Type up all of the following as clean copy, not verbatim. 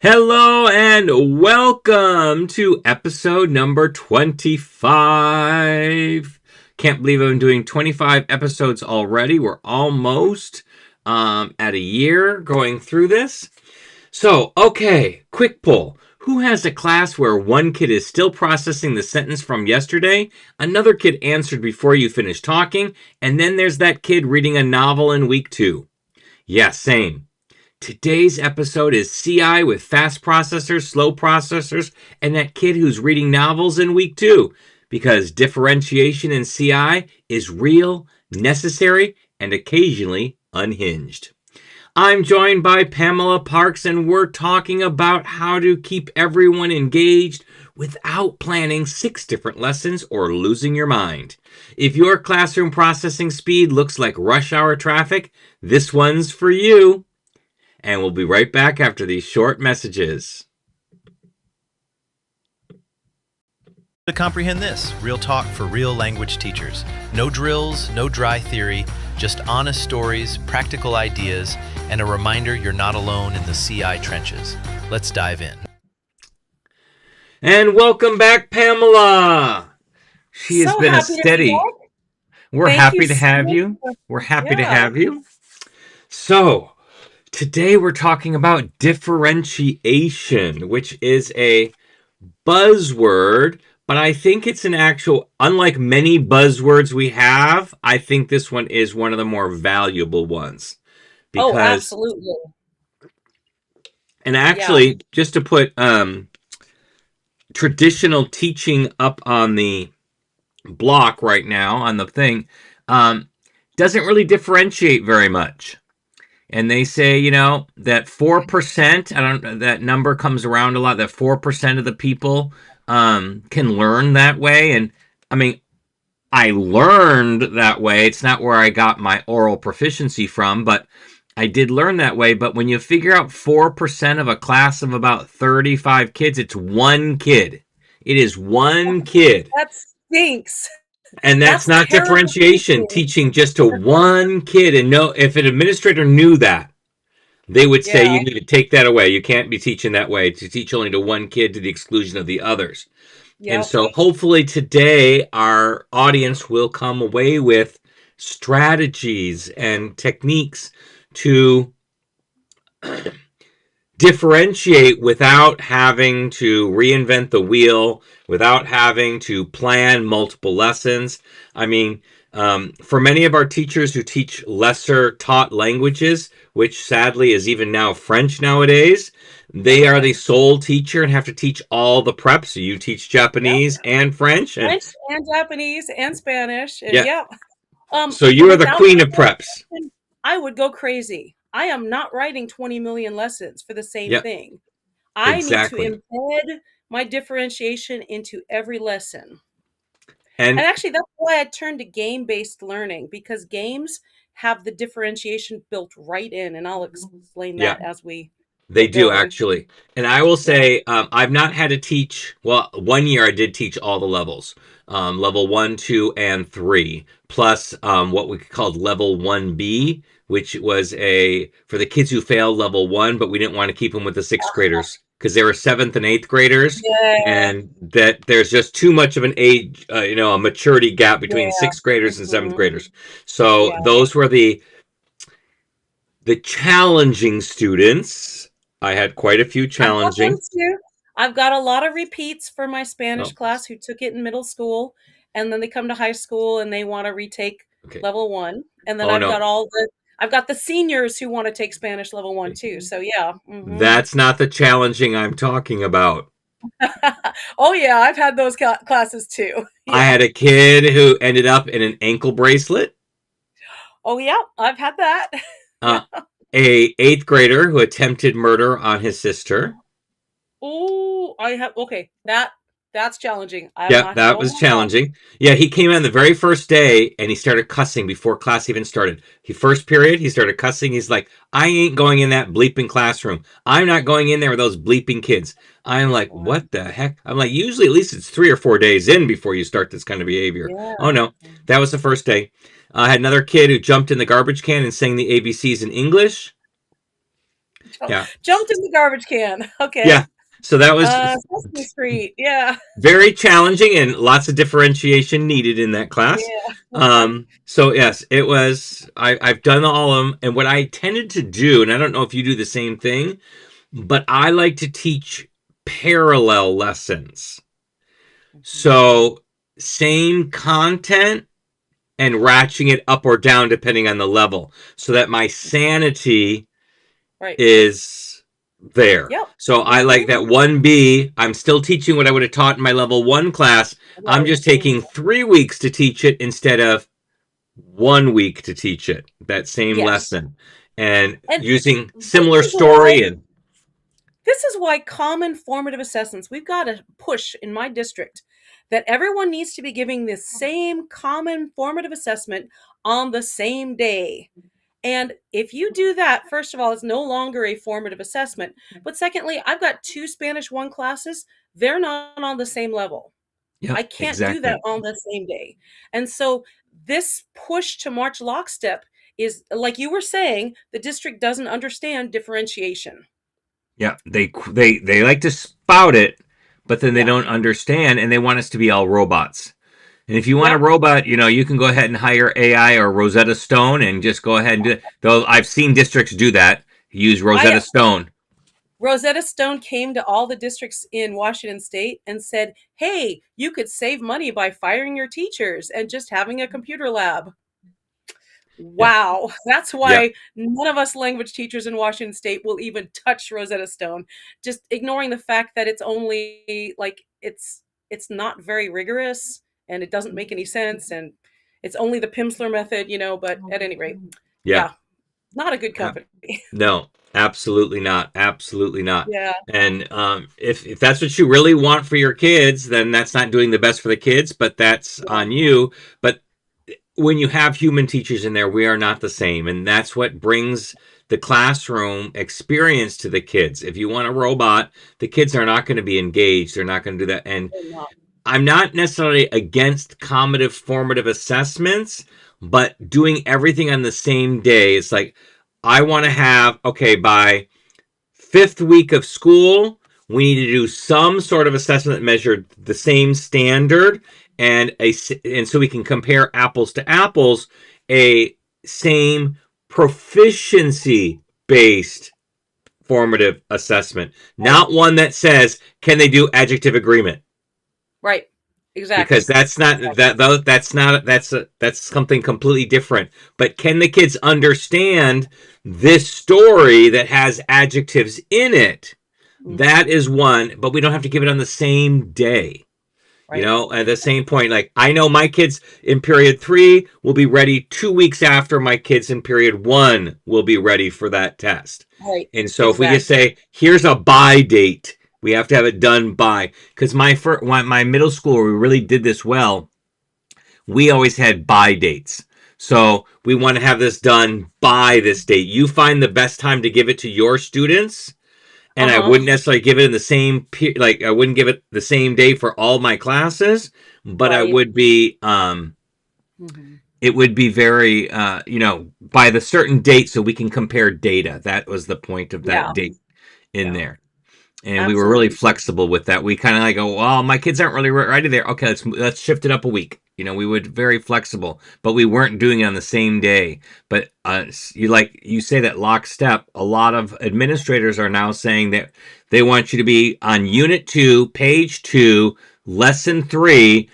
Hello and welcome to episode number 25. Can't believe I'm doing 25 episodes already. We're almost at a year going through this. So, okay, quick poll. Who has a class where one kid is still processing the sentence from yesterday, another kid answered before you finished talking, and then there's that kid reading a novel in week 2? Yeah, same. Today's episode is CI with fast processors, slow processors, and that kid who's reading novels in week 2. Because differentiation in CI is real, necessary, and occasionally unhinged. I'm joined by Pamela Parks, and we're talking about how to keep everyone engaged without planning 6 different lessons or losing your mind. If your classroom processing speed looks like rush hour traffic, this one's for you. And we'll be right back after these short messages. To comprehend this, real talk for real language teachers. No drills, no dry theory, just honest stories, practical ideas, and a reminder you're not alone in the CI trenches. Let's dive in. And welcome back, Pamela. She has been a steady. We're happy to have you. We're happy to have you. So, today we're talking about differentiation, which is a buzzword, but I think it's an actual, unlike many buzzwords we have, I think this one is one of the more valuable ones. Because, absolutely. And actually, just to put traditional teaching up on the block right now, on the thing, doesn't really differentiate very much. And they say, that 4%, that number comes around a lot, that 4% of the people can learn that way. And I mean, I learned that way. It's not where I got my oral proficiency from, but I did learn that way. But when you figure out 4% of a class of about 35 kids, it's one kid. It is one kid. That stinks. And that's not differentiation, teaching just to one kid. And no, if an administrator knew that, they would say you need to take that away. You can't be teaching that way, to teach only to one kid to the exclusion of the others. Yep. And so hopefully today our audience will come away with strategies and techniques to differentiate without having to reinvent the wheel, without having to plan multiple lessons. I mean, for many of our teachers who teach lesser taught languages, which sadly is even now French nowadays, they are the sole teacher and have to teach all the preps. So you teach Japanese and French. And Japanese and Spanish. And so you are the queen of preps. I would go crazy. I am not writing 20 million lessons for the same thing. I need to embed my differentiation into every lesson. And actually, that's why I turned to game-based learning, because games have the differentiation built right in. And I'll explain that as we... They do, actually. And I will say, I've not had to teach... Well, 1 year I did teach all the levels. Level 1, 2, and 3. Plus what we called level 1B, which was for the kids who failed level 1, but we didn't want to keep them with the 6th graders because they were 7th and 8th graders, and that there's just too much of an age, a maturity gap between 6th graders and 7th graders. So those were the challenging students. I had quite a few challenging. I've got a lot of repeats for my Spanish class who took it in middle school, and then they come to high school and they want to retake level 1, and then I've got the seniors who want to take Spanish level 1 too. So that's not the challenging I'm talking about. Oh yeah, I've had those classes too. I had a kid who ended up in an ankle bracelet. Oh yeah, I've had that. A 8th grader who attempted murder on his sister. Oh, that's challenging. That was challenging. Yeah, he came in the very first day and he started cussing before class even started. First period, he started cussing. He's like, I ain't going in that bleeping classroom. I'm not going in there with those bleeping kids. I'm like, what the heck? I'm like, usually at least it's 3 or 4 days in before you start this kind of behavior. Yeah. Oh no, that was the first day. I had another kid who jumped in the garbage can and sang the ABCs in English. Yeah. Jumped in the garbage can. Yeah. Okay. So that was Sesame Street. Yeah. very challenging and lots of differentiation needed in that class. Yeah. So yes, it was. I've done all of them, and what I tended to do, and I don't know if you do the same thing, but I like to teach parallel lessons. So same content and ratcheting it up or down depending on the level, so that my sanity Right. is there. Yep. So I like that 1B. I'm still teaching what I would have taught in my level 1 class. I'm Right. just taking 3 weeks to teach it instead of 1 week to teach it, that same Yes. lesson, and And using this similar is why story. And common formative assessments, we've got to push in my district that everyone needs to be giving the same common formative assessment on the same day. And if you do that, first of all, it's no longer a formative assessment. But secondly, I've got 2 Spanish 1 classes. They're not on the same level. yeah, I can't do that exactly. on the same day. And so this push to march lockstep is, like you were saying, the district doesn't understand differentiation. Yeah, they like to spout it, but then they Yeah. don't understand, and they want us to be all robots. And if you want a Yep. robot, you can go ahead and hire AI or Rosetta Stone and just go ahead and do it. Though I've seen districts do that, use Rosetta I Stone. Rosetta Stone came to all the districts in Washington state and said, "Hey, you could save money by firing your teachers and just having a computer lab." Yeah, Wow. That's yeah, why none of us language teachers in Washington state will even touch Rosetta Stone, just ignoring the fact that it's only like it's not very rigorous and it doesn't make any sense and it's only the Pimsleur method, but at any rate, yeah. yeah, not a good company. No, absolutely not. Absolutely not. Yeah. And if that's what you really want for your kids, then that's not doing the best for the kids, but that's Yeah. on you. But when you have human teachers in there, we are not the same. And that's what brings the classroom experience to the kids. If you want a robot, the kids are not going to be engaged. They're not going to do that. And They're not. I'm not necessarily against combative formative assessments, but doing everything on the same day. It's like, I want to have, okay, by 5th week of school, we need to do some sort of assessment that measured the same standard, and so we can compare apples to apples, a same proficiency based formative assessment, Right. not one that says, can they do adjective agreement? Right. Because Exactly. that's not that's something completely different. But can the kids understand this story that has adjectives in it? That Mhm. is one, but we don't have to give it on the same day. Right. At the same point, like, I know my kids in period 3 will be ready 2 weeks after my kids in period 1 will be ready for that test. Right. And so if we just Exactly. say, here's a by date, we have to have it done by, because my middle school, we really did this well. We always had by dates. So we want to have this done by this date. You find the best time to give it to your students, and I Uh-huh. wouldn't necessarily give it in the same like I wouldn't give it the same day for all my classes, but I Right. would be Mhm. it would be very by the certain date, so we can compare data. That was the point of that Yeah. date in Yeah. there. And we were really Absolutely. flexible with that. We kind of like go, well, my kids aren't really ready there. Okay, let's shift it up a week. We would very flexible, but we weren't doing it on the same day. But you say that lockstep. A lot of administrators are now saying that they want you to be on Unit 2, Page 2, Lesson 3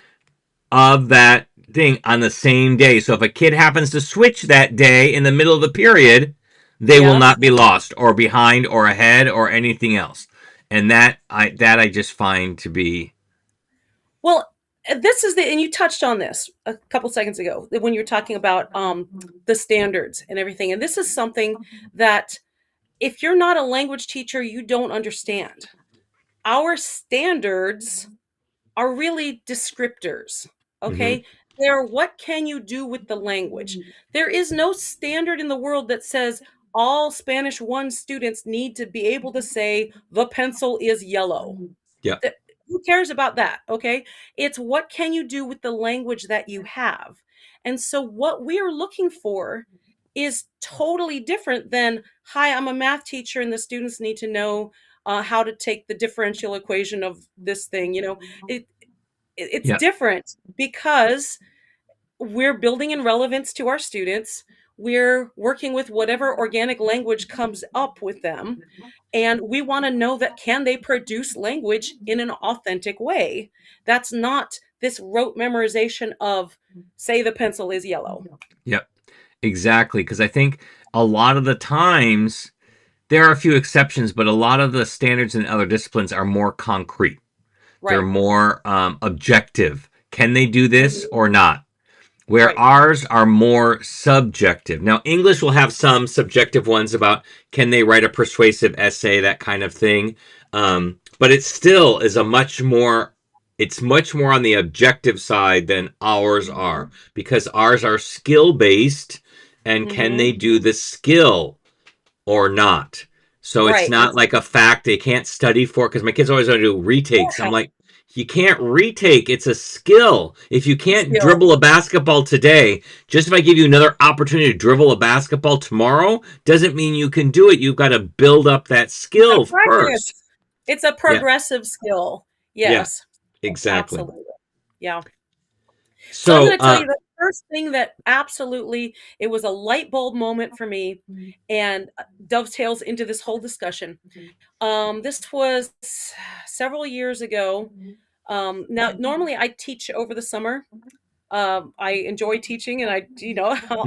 of that thing on the same day. So if a kid happens to switch that day in the middle of the period, they will Yep. not be lost or behind or ahead or anything else. And that I just find to be. Well, and you touched on this a couple seconds ago when you were talking about the standards and everything. And this is something that if you're not a language teacher, you don't understand. Our standards are really descriptors. Mhm. Okay. They're what can you do with the language? There is no standard in the world that says all Spanish 1 students need to be able to say the pencil is yellow. Yeah. Who cares about that? Okay. It's what can you do with the language that you have? And so, what we are looking for is totally different than, hi, I'm a math teacher and the students need to know how to take the differential equation of this thing. It's Yep. different because we're building in relevance to our students. We're working with whatever organic language comes up with them. And we want to know that, can they produce language in an authentic way? That's not this rote memorization of, say the pencil is yellow. Yep. Exactly. Because I think a lot of the times, there are a few exceptions, but a lot of the standards in other disciplines are more concrete. They're Right. more objective. Can they do this or not? Where Right. ours are more subjective. Now, English will have some subjective ones about, can they write a persuasive essay, that kind of thing. But it still is it's much more on the objective side than ours are, because ours are skill based, and can Mm-hmm. they do the skill or not? So it's Right. not like a fact they can't study for, because my kids always want to do retakes. I'm Yeah. like, you can't retake. It's a skill. If you can't Skill. dribble a basketball today, just if I give you another opportunity to dribble a basketball tomorrow, doesn't mean you can do it. You've got to build up that You got skill to first. practice. It's a Yeah. progressive skill. Yeah. Yes. Exactly. Absolutely. Yeah. So I'm So, going to tell you the first thing that absolutely, it was a light bulb moment for me and dovetails into this whole discussion. This was several years ago. Now, normally I teach over the summer. I enjoy teaching, and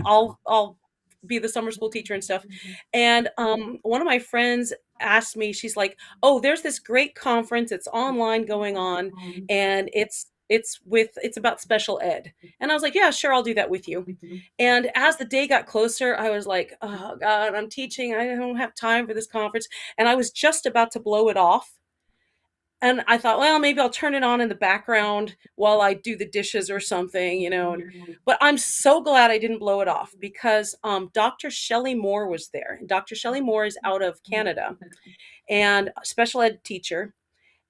I'll be the summer school teacher and stuff. And one of my friends asked me, she's like, "Oh, there's this great conference. It's online going on, and it's about special ed." And I was like, "Yeah, sure, I'll do that with you." And as the day got closer, I was like, "Oh God, I'm teaching. I don't have time for this conference." And I was just about to blow it off. And I thought, well, maybe I'll turn it on in the background while I do the dishes or something. But I'm so glad I didn't blow it off, because Dr. Shelley Moore was there. Dr. Shelley Moore is out of Canada and a special ed teacher.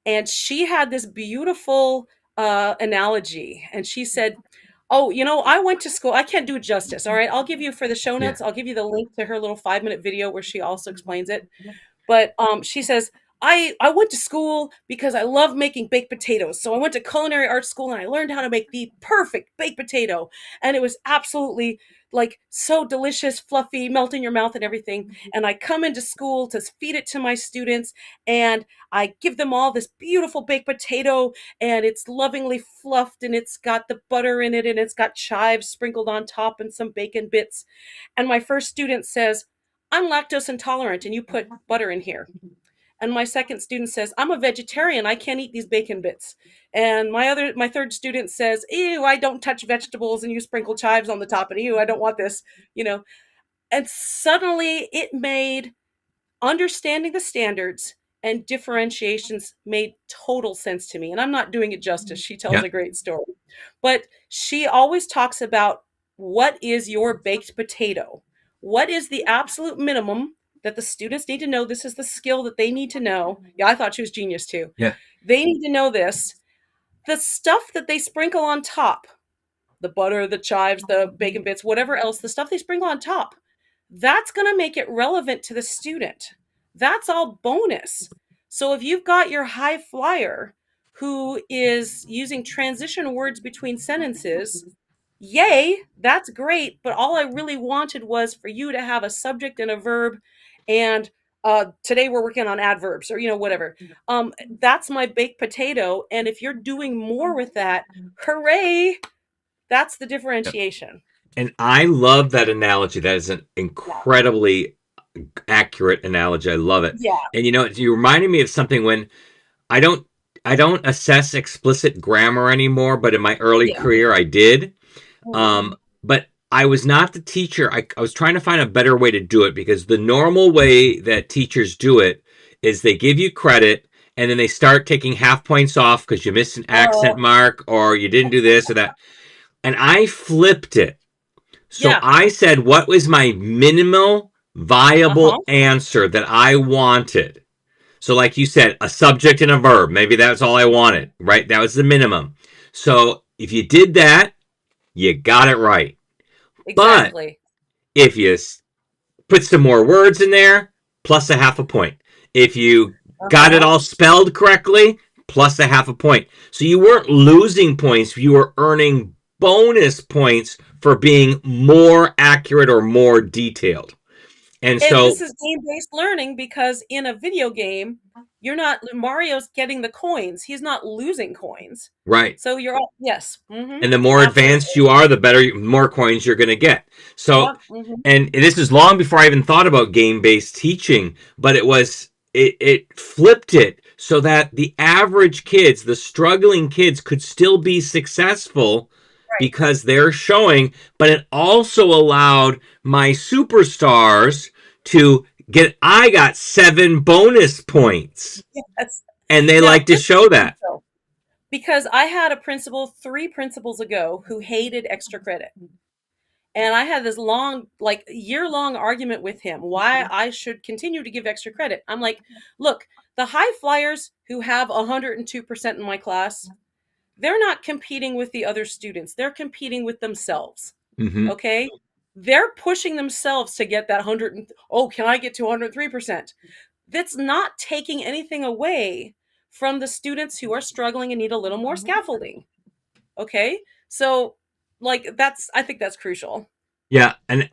And she had this beautiful analogy. And she said, "Oh, I went to school. I can't do it justice. All right. I'll give you, for the show yeah. notes, I'll give you the link to her little 5-minute video where she also explains it. But she says, I went to school because I love making baked potatoes. So I went to culinary arts school and I learned how to make the perfect baked potato. And it was absolutely like so delicious, fluffy, melt in your mouth and everything. And I come into school to feed it to my students, and I give them all this beautiful baked potato, and it's lovingly fluffed, and it's got the butter in it, and it's got chives sprinkled on top and some bacon bits. And my first student says, I'm lactose intolerant and you put butter in here. And my second student says, I'm a vegetarian. I can't eat these bacon bits. And my third student says, ew, I don't touch vegetables and you sprinkle chives on the top, and ew, I don't want this, you know. And suddenly it made understanding the standards and differentiations made total sense to me. And I'm not doing it justice. She tells Yeah. a great story. But she always talks about, what is your baked potato? What is the absolute minimum that the students need to know? This is the skill that they need to know. Yeah, I thought she was genius too. Yeah. They need to know this. The stuff that they sprinkle on top, the butter, the chives, the bacon bits, whatever else, the stuff they sprinkle on top, that's going to make it relevant to the student. That's all bonus. So if you've got your high flyer who is using transition words between sentences, yay, that's great. But all I really wanted was for you to have a subject and a verb. And today we're working on adverbs, or, whatever. That's my baked potato. And if you're doing more with that, hooray, that's the Yep. differentiation. And I love that analogy. That is an Yeah. incredibly accurate analogy. I love it. Yeah. And you reminded me of something when I don't I don't assess explicit grammar anymore, but in my early Yeah. career I did. Mhm. But I was not the teacher. I was trying to find a better way to do it, because the normal way that teachers do it is they give you credit and then they start taking half points off because you missed an accent mark or you didn't do this or that. And I flipped it. So Yeah. I said, what was my minimal viable answer that I wanted? So like you said, a subject and a verb. Maybe that's all I wanted, right? That was the minimum. So if you did that, you got it right. Exactly. If you put some more words in there, plus a half a point. If you got it all spelled correctly, plus a half a point. So you weren't losing points, you were earning bonus points for being more accurate or more detailed. And so this is game-based learning, because in a video game, Mario's getting the coins. He's not losing coins. Right. So you're all, yes. Mm-hmm. And the more advanced you are, the more coins you're going to get. So, and this is long before I even thought about game-based teaching, but it flipped it so that the average kids, the struggling kids, could still be successful because they're showing, but it also allowed my superstars to I got 7 bonus points. Yes. And they like to show that. Because I had a principal 3 principals ago who hated extra credit. And I had this long, like year-long argument with him why I should continue to give extra credit. I'm like, look, the high flyers who have 102% in my class, they're not competing with the other students. They're competing with themselves. Mm-hmm. Okay? They're pushing themselves to get that 100. Oh, can I get to 103%? That's not taking anything away from the students who are struggling and need a little more scaffolding. Okay? So, like, I think that's crucial. Yeah, and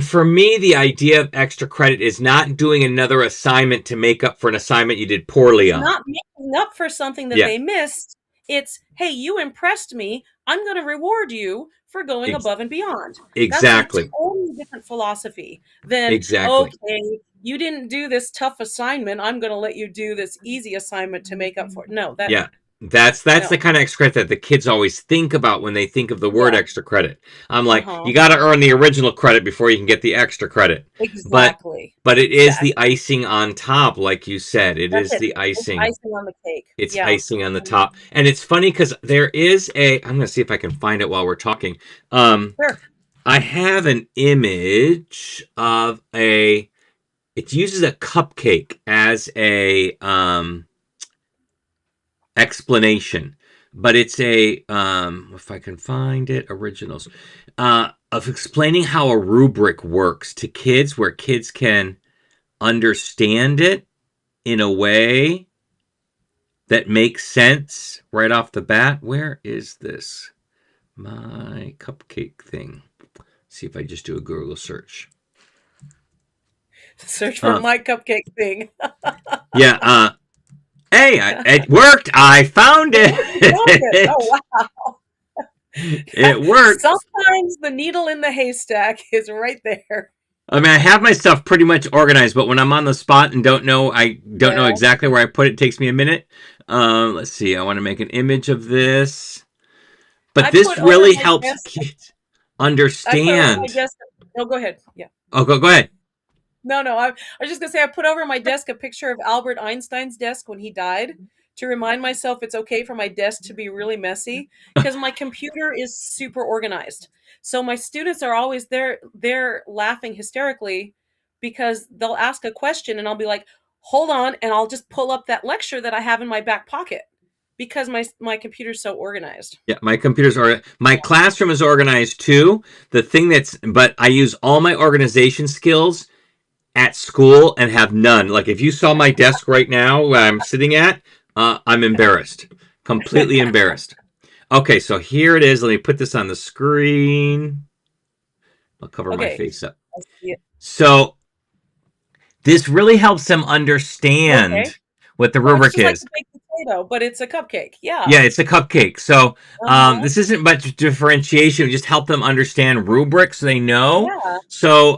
for me, the idea of extra credit is not doing another assignment to make up for an assignment you did poorly on. Not making up for something that they missed. It's, hey, you impressed me. I'm going to reward you for going above and beyond. Exactly. That's a totally different philosophy than, okay, you didn't do this tough assignment. I'm going to let you do this easy assignment to make up for it. No, that's the kind of extra credit that the kids always think about when they think of the word extra credit. I'm like, you got to earn the original credit before you can get the extra credit. Exactly. But it is the icing on top, like you said. That's the icing. It's icing on the cake. It's icing on the top. And it's funny because there is I'm going to see if I can find it while we're talking. Sure. I have an image of it uses a cupcake as a explanation, but it's if I can find it, originals of explaining how a rubric works to kids, where kids can understand it in a way that makes sense right off the bat. Where is this? My cupcake thing. See if I just do a Google search. Search for my cupcake thing. Yeah. Hey, it worked. I found it. Oh, wow. It worked. Sometimes the needle in the haystack is right there. I mean, I have my stuff pretty much organized, but when I'm on the spot and don't know exactly where I put it, takes me a minute. Let's see. I want to make an image of this. But this really helps kids understand. No, go ahead. Yeah. Oh, go ahead. No, I was just going to say, I put over my desk a picture of Albert Einstein's desk when he died to remind myself it's okay for my desk to be really messy, because my computer is super organized. So my students are always they're laughing hysterically because they'll ask a question and I'll be like, hold on, and I'll just pull up that lecture that I have in my back pocket because my computer's so organized. Yeah, my classroom is organized too. But I use all my organization skills at school and have none. Like if you saw my desk right now where I'm sitting at, I'm embarrassed. Completely embarrassed. Okay, so here it is. Let me put this on the screen. I'll cover my face up. So this really helps them understand what the rubric is. Like a baked potato, but it's a cupcake. Yeah. Yeah, it's a cupcake. So this isn't much differentiation. We just help them understand rubrics so they know. Yeah. So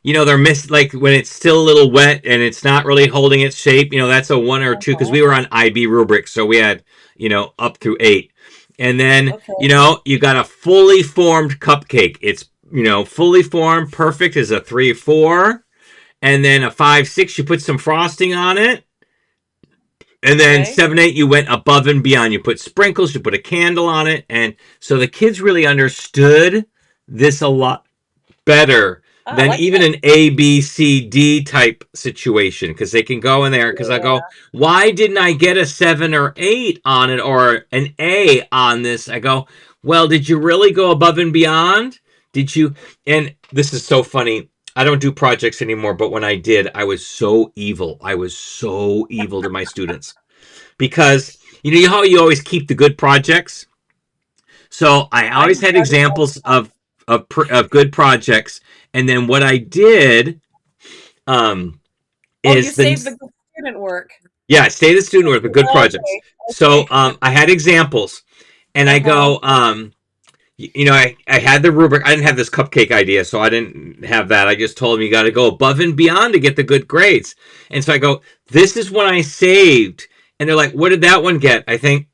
they're like when it's still a little wet and it's not really holding its shape. That's a 1 or 2 because we were on IB rubrics, so we had up through 8. And then you got a fully formed cupcake. It's fully formed, perfect is a 3 or 4, and then a 5, 6. You put some frosting on it. And then 7, 8, you went above and beyond. You put sprinkles, you put a candle on it. And so the kids really understood this a lot better than even an A, B, C, D type situation. Because they can go in there. Because I go, why didn't I get a 7 or 8 on it or an A on this? I go, well, did you really go above and beyond? Did you, and this is so funny, I don't do projects anymore, but when I did, I was so evil. I was so evil to my students. Because, you know how you always keep the good projects? So I always had examples of good projects. And then what I did is... you saved the good student work. Yeah, stay the student work, but good projects. Okay. So I had examples. And I go, you know, I had the rubric. I didn't have this cupcake idea, so I didn't have that. I just told them you got to go above and beyond to get the good grades. And so I go, this is what I saved. And they're like, what did that one get? I think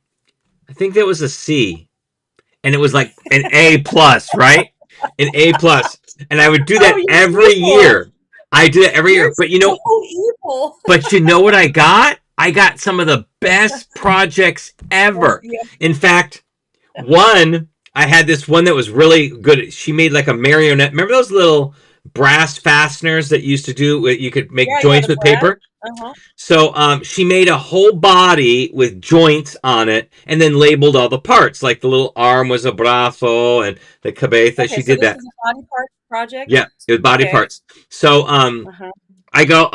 that was a C. And it was like an A plus, right? An A plus. And I would do that every year. I do that every year. But you know, evil. But you know what I got? I got some of the best projects ever. Yeah. In fact, I had this one that was really good. She made like a marionette. Remember those little brass fasteners that used to do? You could make joints with paper. So she made a whole body with joints on it, and then labeled all the parts. Like the little arm was a brazo, and the cabeza. She did that. This is a body part project. Yeah, it was body parts. So I go,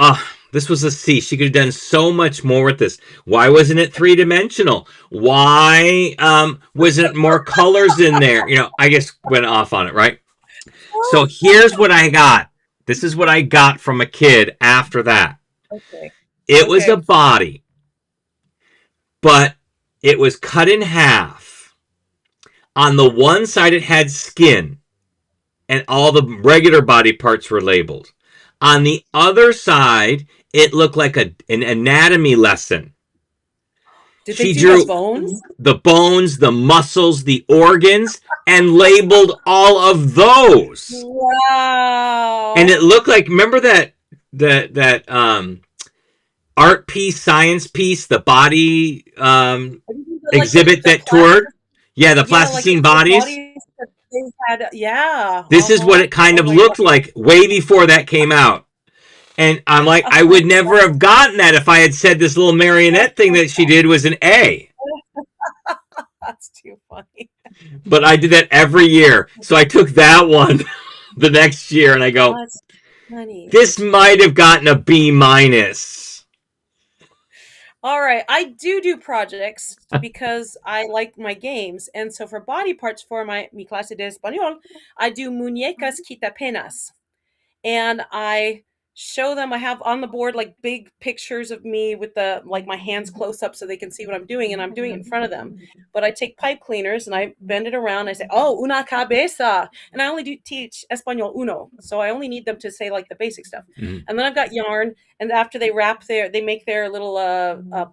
this was a C. She could have done so much more with this. Why wasn't it 3-dimensional? Why wasn't more colors in there? You know, I just went off on it, right? So here's what I got. This is what I got from a kid after that. Okay. It was a body, but it was cut in half. On the one side, it had skin, and all the regular body parts were labeled. On the other side, it looked like an anatomy lesson. Did they do the bones? The bones, the muscles, the organs, and labeled all of those. Wow. And it looked like, remember that art piece, science piece, the body exhibit that toured? Yeah, the plasticine bodies. This is what it kind of looked like way before that came out. And I'm like, I would never have gotten that if I had said this little marionette thing that she did was an A. That's too funny. But I did that every year. So I took that one the next year and I go, that's funny. This might have gotten a B minus. All right. I do projects because I like my games. And so for body parts for mi clase de español, I do muñecas quitapenas. And I show them. I have on the board like big pictures of me with the my hands close up so they can see what I'm doing, and I'm doing it in front of them. But I take pipe cleaners and I bend it around. I say, "Oh, una cabeza," and I only teach español uno, so I only need them to say like the basic stuff. And then I've got yarn, and after they make their little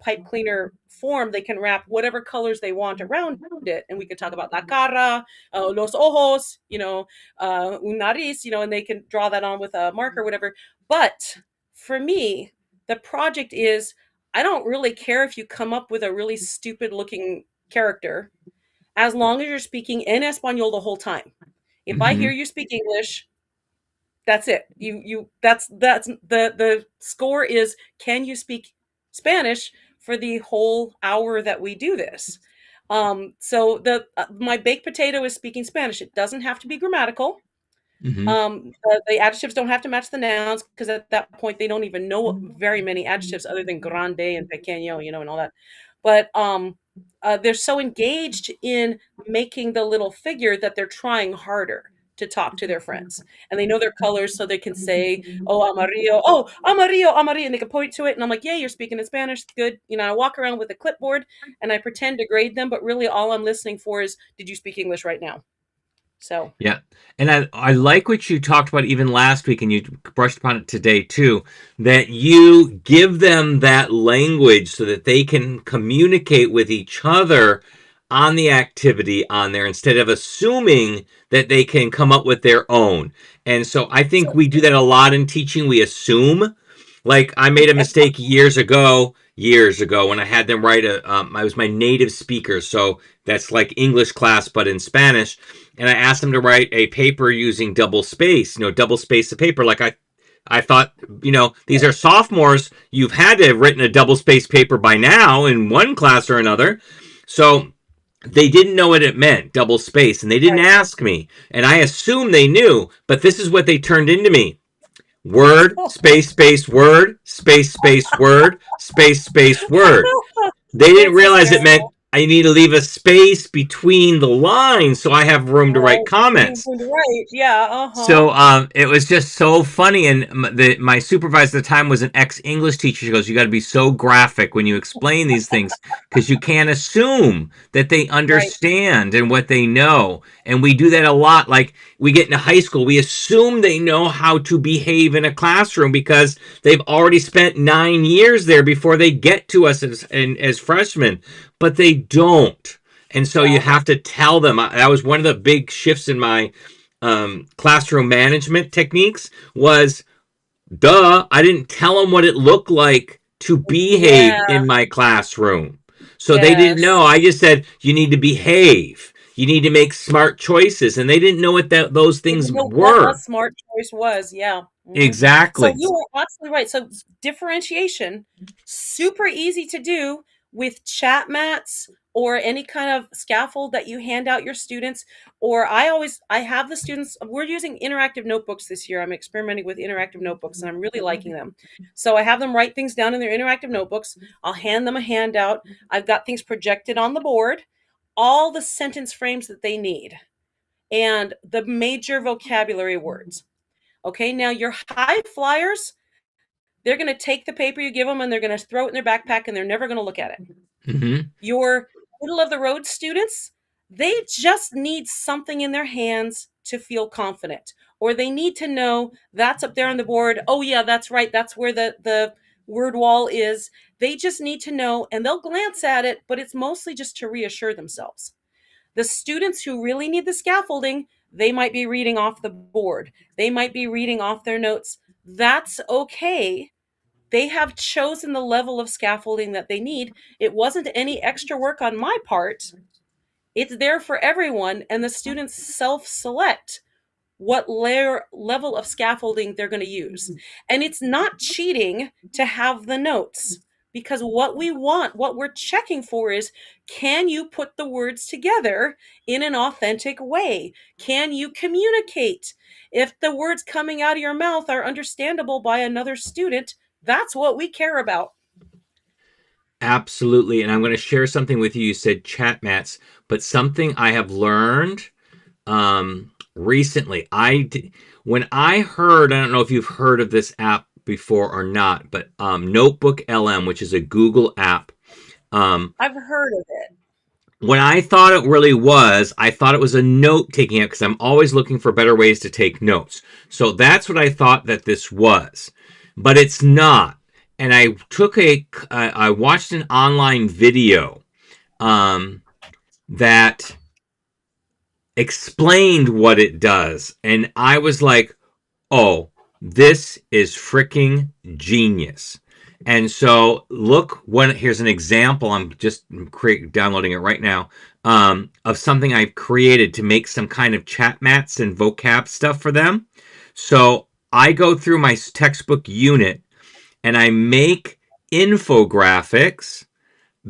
pipe cleaner form, they can wrap whatever colors they want around it, and we can talk about la cara, los ojos, un nariz, and they can draw that on with a marker, whatever. But for me, the project is, I don't really care if you come up with a really stupid looking character, as long as you're speaking in Espanol the whole time. If I hear you speak English, that's it. That's the score is, can you speak Spanish for the whole hour that we do this? So my baked potato is speaking Spanish. It doesn't have to be grammatical. The adjectives don't have to match the nouns, because at that point they don't even know very many adjectives other than grande and pequeño, and all that. But they're so engaged in making the little figure that they're trying harder to talk to their friends, and they know their colors, so they can say, "Oh, amarillo, oh, amarillo, amarillo," and they can point to it. And I'm like, "Yeah, you're speaking in Spanish, good." I walk around with a clipboard and I pretend to grade them, but really all I'm listening for is, did you speak English right now? So yeah, and I like what you talked about even last week, and you brushed upon it today too, that you give them that language so that they can communicate with each other on the activity on there, instead of assuming that they can come up with their own. And so I think we do that a lot in teaching. We assume. Like, I made a mistake years ago when I had them write I was my native speaker, so that's like English class but in Spanish, and I asked them to write a paper using double space of paper. Like I thought, these are sophomores, you've had to have written a double space paper by now in one class or another. So they didn't know what it meant, double space, and they didn't Right. ask me. And I assumed they knew, but this is what they turned into me. Word, space, space, word, space, space, word, space, space, word. They didn't It's realize it meant hysterical. I need to leave a space between the lines so I have room to write Right. comments. Right. Yeah. Uh-huh. So it was just so funny, and my supervisor at the time was an ex-English teacher. She goes, "You got to be so graphic when you explain these things because you can't assume that they Right. understand and what they know." And we do that a lot. Like we get into high school, we assume they know how to behave in a classroom because they've already spent 9 years there before they get to us as freshmen, but they don't. And so you Yeah. have to tell them. That was one of the big shifts in my classroom management techniques was, I didn't tell them what it looked like to behave Yeah. in my classroom. So they didn't Yes. know. I just said, you need to behave. You need to make smart choices. And they didn't know what those things Didn't know what a were. smart choice was. Yeah. So Exactly. you are absolutely right. So differentiation, super easy to do with chat mats or any kind of scaffold that you hand out your students. Or I have the students, we're using interactive notebooks this year. I'm experimenting with interactive notebooks and I'm really liking them. So I have them write things down in their interactive notebooks. I'll hand them a handout. I've got things projected on the board, all the sentence frames that they need and the major vocabulary words. Okay, now your high flyers, they're going to take the paper you give them and they're going to throw it in their backpack and they're never going to look at it. Mm-hmm. Your middle of the road students, they just need something in their hands to feel confident, or they need to know that's up there on the board. Oh, yeah, that's right. That's where the word wall is. They just need to know and they'll glance at it, but it's mostly just to reassure themselves. The students who really need the scaffolding, they might be reading off the board. They might be reading off their notes. That's okay. They have chosen the level of scaffolding that they need. It wasn't any extra work on my part. It's there for everyone, and the students self select what level of scaffolding they're going to use. And it's not cheating to have the notes because what we want, what we're checking for is, can you put the words together in an authentic way? Can you communicate? If the words coming out of your mouth are understandable by another student, that's what we care about. Absolutely. And I'm going to share something with you. You said chat mats, but something I have learned recently. When I heard, I don't know if you've heard of this app before or not, but Notebook LM, which is a Google app. I've heard of it. When I thought it really was, I thought it was a note taking app because I'm always looking for better ways to take notes. So that's what I thought that this was, but it's not. And I watched an online video that explained what it does, and I was like, oh, this is freaking genius. And so here's an example. I'm just downloading it right now of something I've created to make some kind of chat mats and vocab stuff for them. So I go through my textbook unit and I make infographics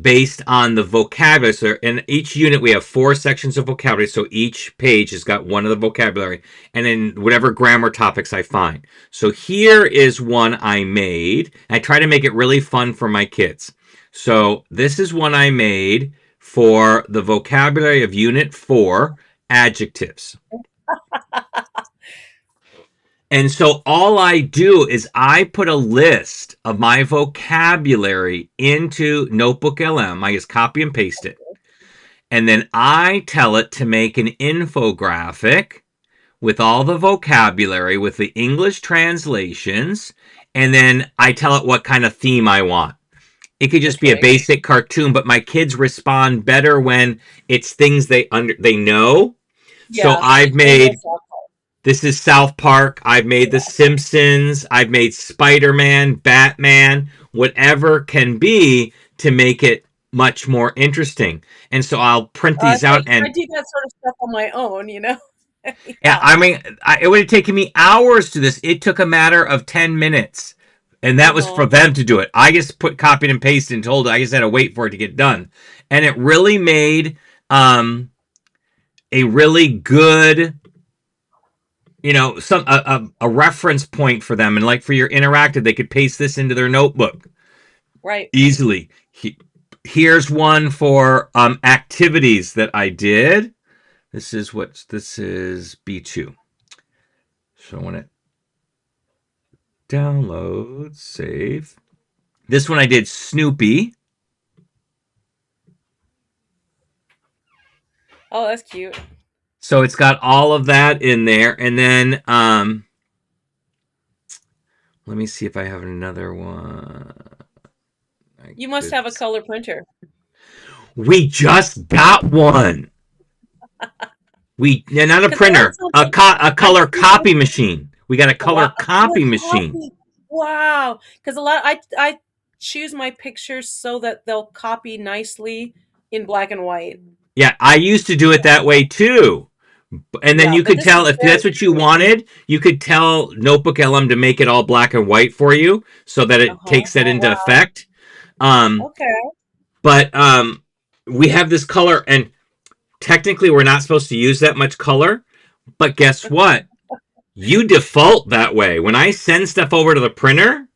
based on the vocabulary. So in each unit, we have 4 sections of vocabulary. So each page has got one of the vocabulary and then whatever grammar topics I find. So here is one I made. I try to make it really fun for my kids. So this is one I made for the vocabulary of Unit 4, adjectives. And so all I do is I put a list of my vocabulary into Notebook LM. I just copy and paste it. And then I tell it to make an infographic with all the vocabulary, with the English translations. And then I tell it what kind of theme I want. It could just be a basic cartoon, but my kids respond better when it's things they know. Yeah, so I've made... This is South Park. I've made The Simpsons. I've made Spider-Man, Batman, whatever can be to make it much more interesting. And so I'll print these out. And I do that sort of stuff on my own, Yeah, I mean, it would have taken me hours to this. It took a matter of 10 minutes. And that was for them to do it. I just copied and pasted and told it. I just had to wait for it to get done. And it really made a really good, a reference point for them, and like for your interactive, they could paste this into their notebook right easily. Here's one for activities that I did. This is B2. So I want to download, save. This one I did Snoopy. Oh, that's cute. So it's got all of that in there. And then let me see if I have another one. You must have a color printer. We just got one. Not a printer, a color copy machine. We got a color copy machine. Wow, because I choose my pictures so that they'll copy nicely in black and white. Yeah, I used to do it that way too. And then you could tell if that's what you wanted, you could tell Notebook LM to make it all black and white for you so that it takes that into effect. Okay. But we have this color, and technically we're not supposed to use that much color. But guess what? You default that way. When I send stuff over to the printer,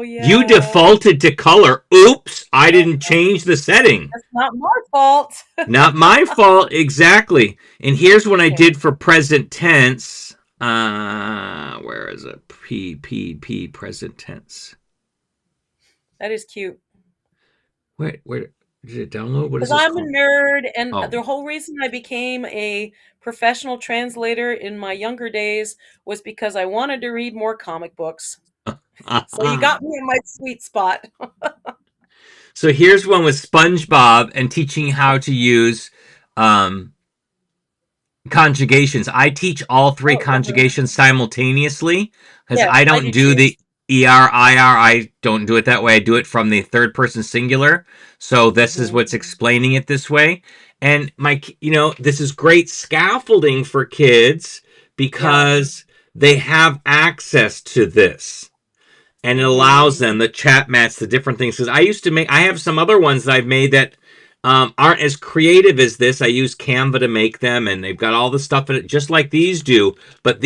you defaulted to color. Oops, I didn't change the setting. That's not my fault. Not my fault, exactly. And here's what I did for present tense. Where is it? P, present tense. That is cute. Where did it download? What is this? Because I'm called? A nerd, and the whole reason I became a professional translator in my younger days was because I wanted to read more comic books. So you got me in my sweet spot. So here's one with SpongeBob and teaching how to use conjugations. I teach all three conjugations simultaneously because I don't do the ER, IR. I don't do it that way. I do it from the third person singular. So this is what's explaining it this way. And this is great scaffolding for kids because they have access to this. And it allows them the chat mats, the different things. Because I have some other ones that I've made that aren't as creative as this. I use Canva to make them, and they've got all the stuff in it, just like these do. But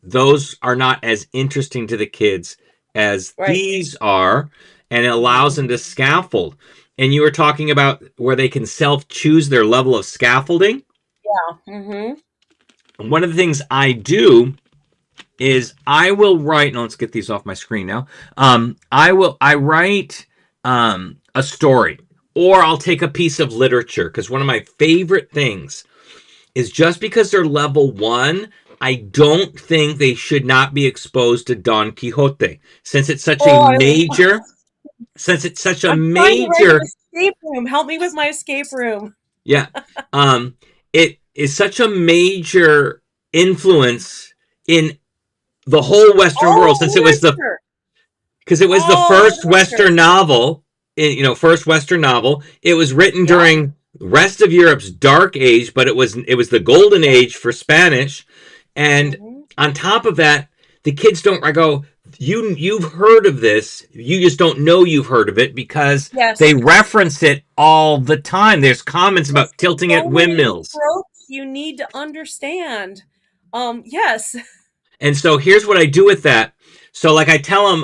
those are not as interesting to the kids as these are, and it allows them to scaffold. And you were talking about where they can self-choose their level of scaffolding. Yeah. Mm-hmm. One of the things I do is I will write. Now let's get these off my screen now. I write a story, or I'll take a piece of literature, because one of my favorite things is just because they're level 1, I don't think they should not be exposed to Don Quixote, since it's such a major. Since it's such a major escape room. Help me with my escape room. Yeah, it is such a major influence in the whole Western world, since it was the first Western novel. First Western novel. It was written during the rest of Europe's Dark Age, but it was the Golden Age for Spanish. And on top of that, the kids don't. I go, you've heard of this. You just don't know you've heard of it because they reference it all the time. There's comments about tilting at windmills. You need to understand. Yes. And so here's what I do with that. So like I tell them,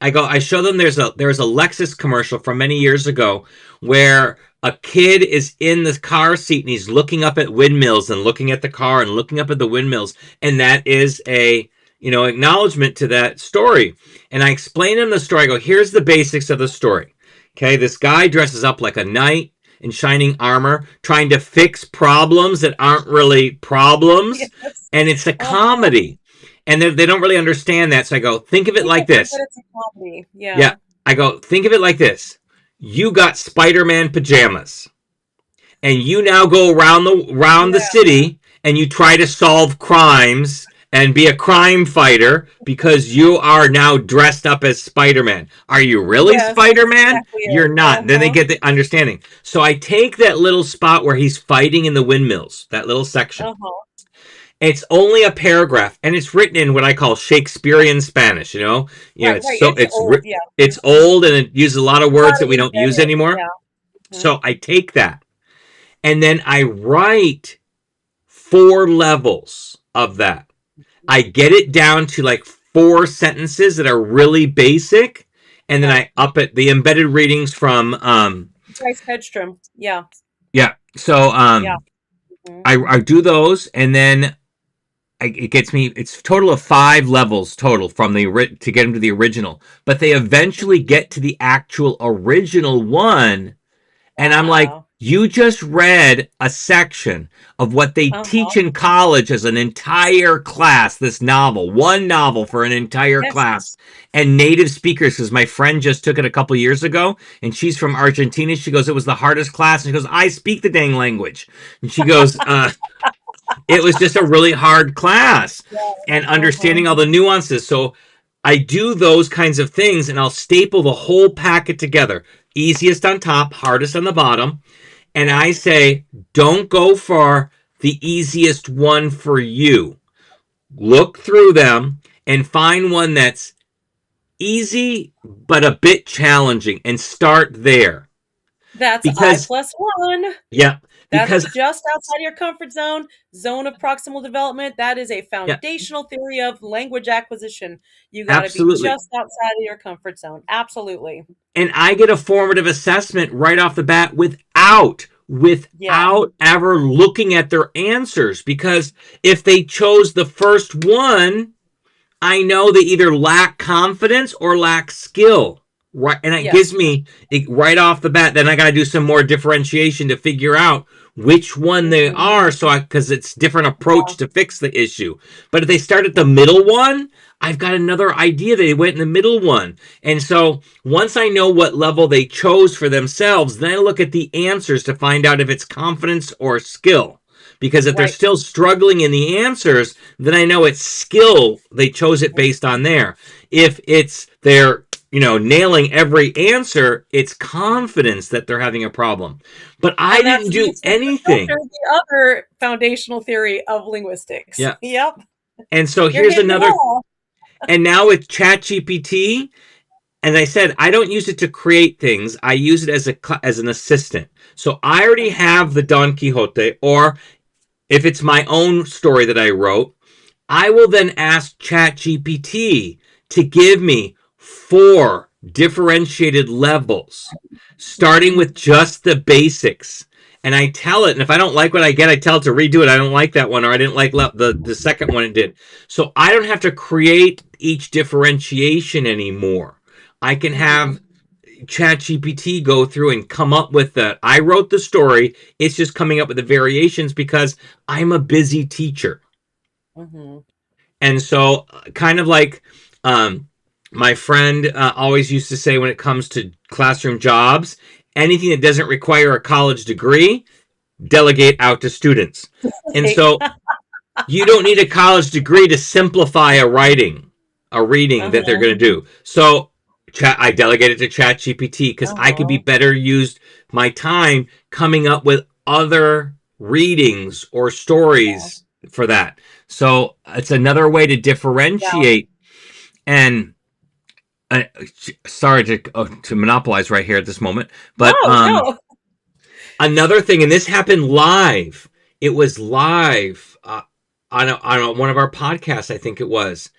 I show them there's a Lexus commercial from many years ago where a kid is in the car seat and he's looking up at windmills and looking at the car and looking up at the windmills. And that is a, acknowledgement to that story. And I explain to them the story. I go, here's the basics of the story. Okay, this guy dresses up like a knight in shining armor, trying to fix problems that aren't really problems. Yes. And it's a comedy. And they don't really understand that. So I go, think of it like this. It's a comedy. Yeah. Yeah. I go, think of it like this. You got Spider-Man pajamas. And you now go around the city and you try to solve crimes and be a crime fighter because you are now dressed up as Spider-Man. Are you really Spider-Man? Exactly. You're not. Then they get the understanding. So I take that little spot where he's fighting in the windmills, that little section. It's only a paragraph, and it's written in what I call Shakespearean Spanish. It's old, and it uses a lot of words that we don't use anymore. Yeah. So I take that, And then I write 4 levels of that. I get it down to like 4 sentences that are really basic, and then I up it. The embedded readings from Bryce Hedstrom. Yeah. Yeah. So I do those, and then it gets me. It's a total of 5 levels total from the to get them to the original. But they eventually get to the actual original one, and I'm like, you just read a section of what they teach in college as an entire class, this novel, one novel for an entire class. And native speakers, because my friend just took it a couple years ago, and she's from Argentina. She goes, it was the hardest class. And she goes, I speak the dang language. And she goes, it was just a really hard class. And understanding all the nuances. So I do those kinds of things, and I'll staple the whole packet together. Easiest on top, hardest on the bottom. And I say, don't go for the easiest one for you. Look through them and find one that's easy but a bit challenging, and start there. That's I+1. Yeah. That's just outside your comfort zone of proximal development. That is a foundational theory of language acquisition. You got to be just outside of your comfort zone. Absolutely. And I get a formative assessment right off the bat without ever looking at their answers, because if they chose the first one, I know they either lack confidence or lack skill. Right, and it gives me right off the bat. Then I got to do some more differentiation to figure out which one they are, because it's different approach to fix the issue. But if they start at the middle one, I've got another idea that they went in the middle one. And so once I know what level they chose for themselves, then I look at the answers to find out if it's confidence or skill. Because if they're still struggling in the answers, then I know it's skill. They chose it based on there. If it's they're nailing every answer, it's confidence that they're having a problem. But I didn't do anything. The other foundational theory of linguistics. Yeah. Yep. And so here's another. And now with ChatGPT, as I said, I don't use it to create things. I use it as an assistant. So I already have the Don Quixote, or if it's my own story that I wrote, I will then ask ChatGPT to give me 4 differentiated levels, starting with just the basics. And I tell it, and if I don't like what I get, I tell it to redo it. I don't like that one, or I didn't like the second one it did. So I don't have to create each differentiation anymore. I can have ChatGPT go through and come up with that. I wrote the story. It's just coming up with the variations because I'm a busy teacher. And so kind of like my friend always used to say when it comes to classroom jobs, anything that doesn't require a college degree, delegate out to students. And so you don't need a college degree to simplify a reading that they're going to do. So I delegated to ChatGPT because I could be better used my time coming up with other readings or stories for that. So it's another way to differentiate. And sorry to monopolize right here at this moment, but another thing, and this happened live. It was live on one of our podcasts, I think it was.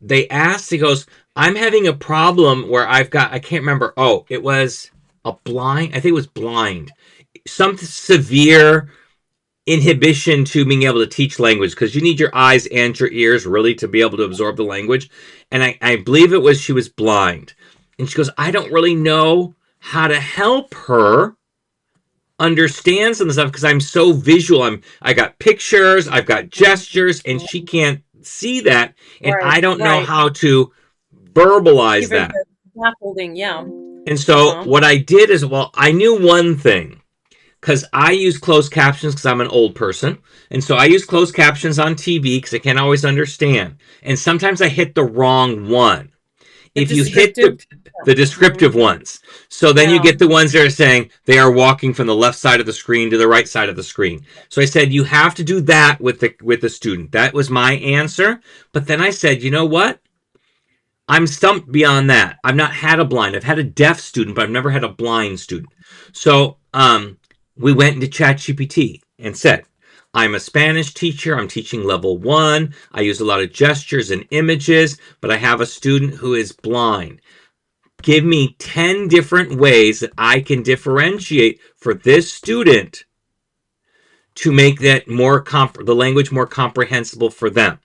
They asked, he goes, I'm having a problem where I can't remember. Oh, it was I think it was blind. Some severe inhibition to being able to teach language, because you need your eyes and your ears really to be able to absorb the language. And I believe it was she was blind. And she goes, I don't really know how to help her understand some of the stuff because I'm so visual. I got pictures, I've got gestures, and she can't see that. And I don't know how to verbalize that. Scaffolding, And so what I did is, I knew one thing. Because I use closed captions because I'm an old person. And so I use closed captions on TV because I can't always understand. And sometimes I hit the wrong one. If you hit the descriptive ones. So then you get the ones that are saying they are walking from the left side of the screen to the right side of the screen. So I said, you have to do that with the student. That was my answer. But then I said, you know what? I'm stumped beyond that. I've not had a blind. I've had a deaf student, but I've never had a blind student. So, we went into ChatGPT and said, I'm a Spanish teacher. I'm teaching level 1. I use a lot of gestures and images, but I have a student who is blind. Give me 10 different ways that I can differentiate for this student to make that the language more comprehensible for them.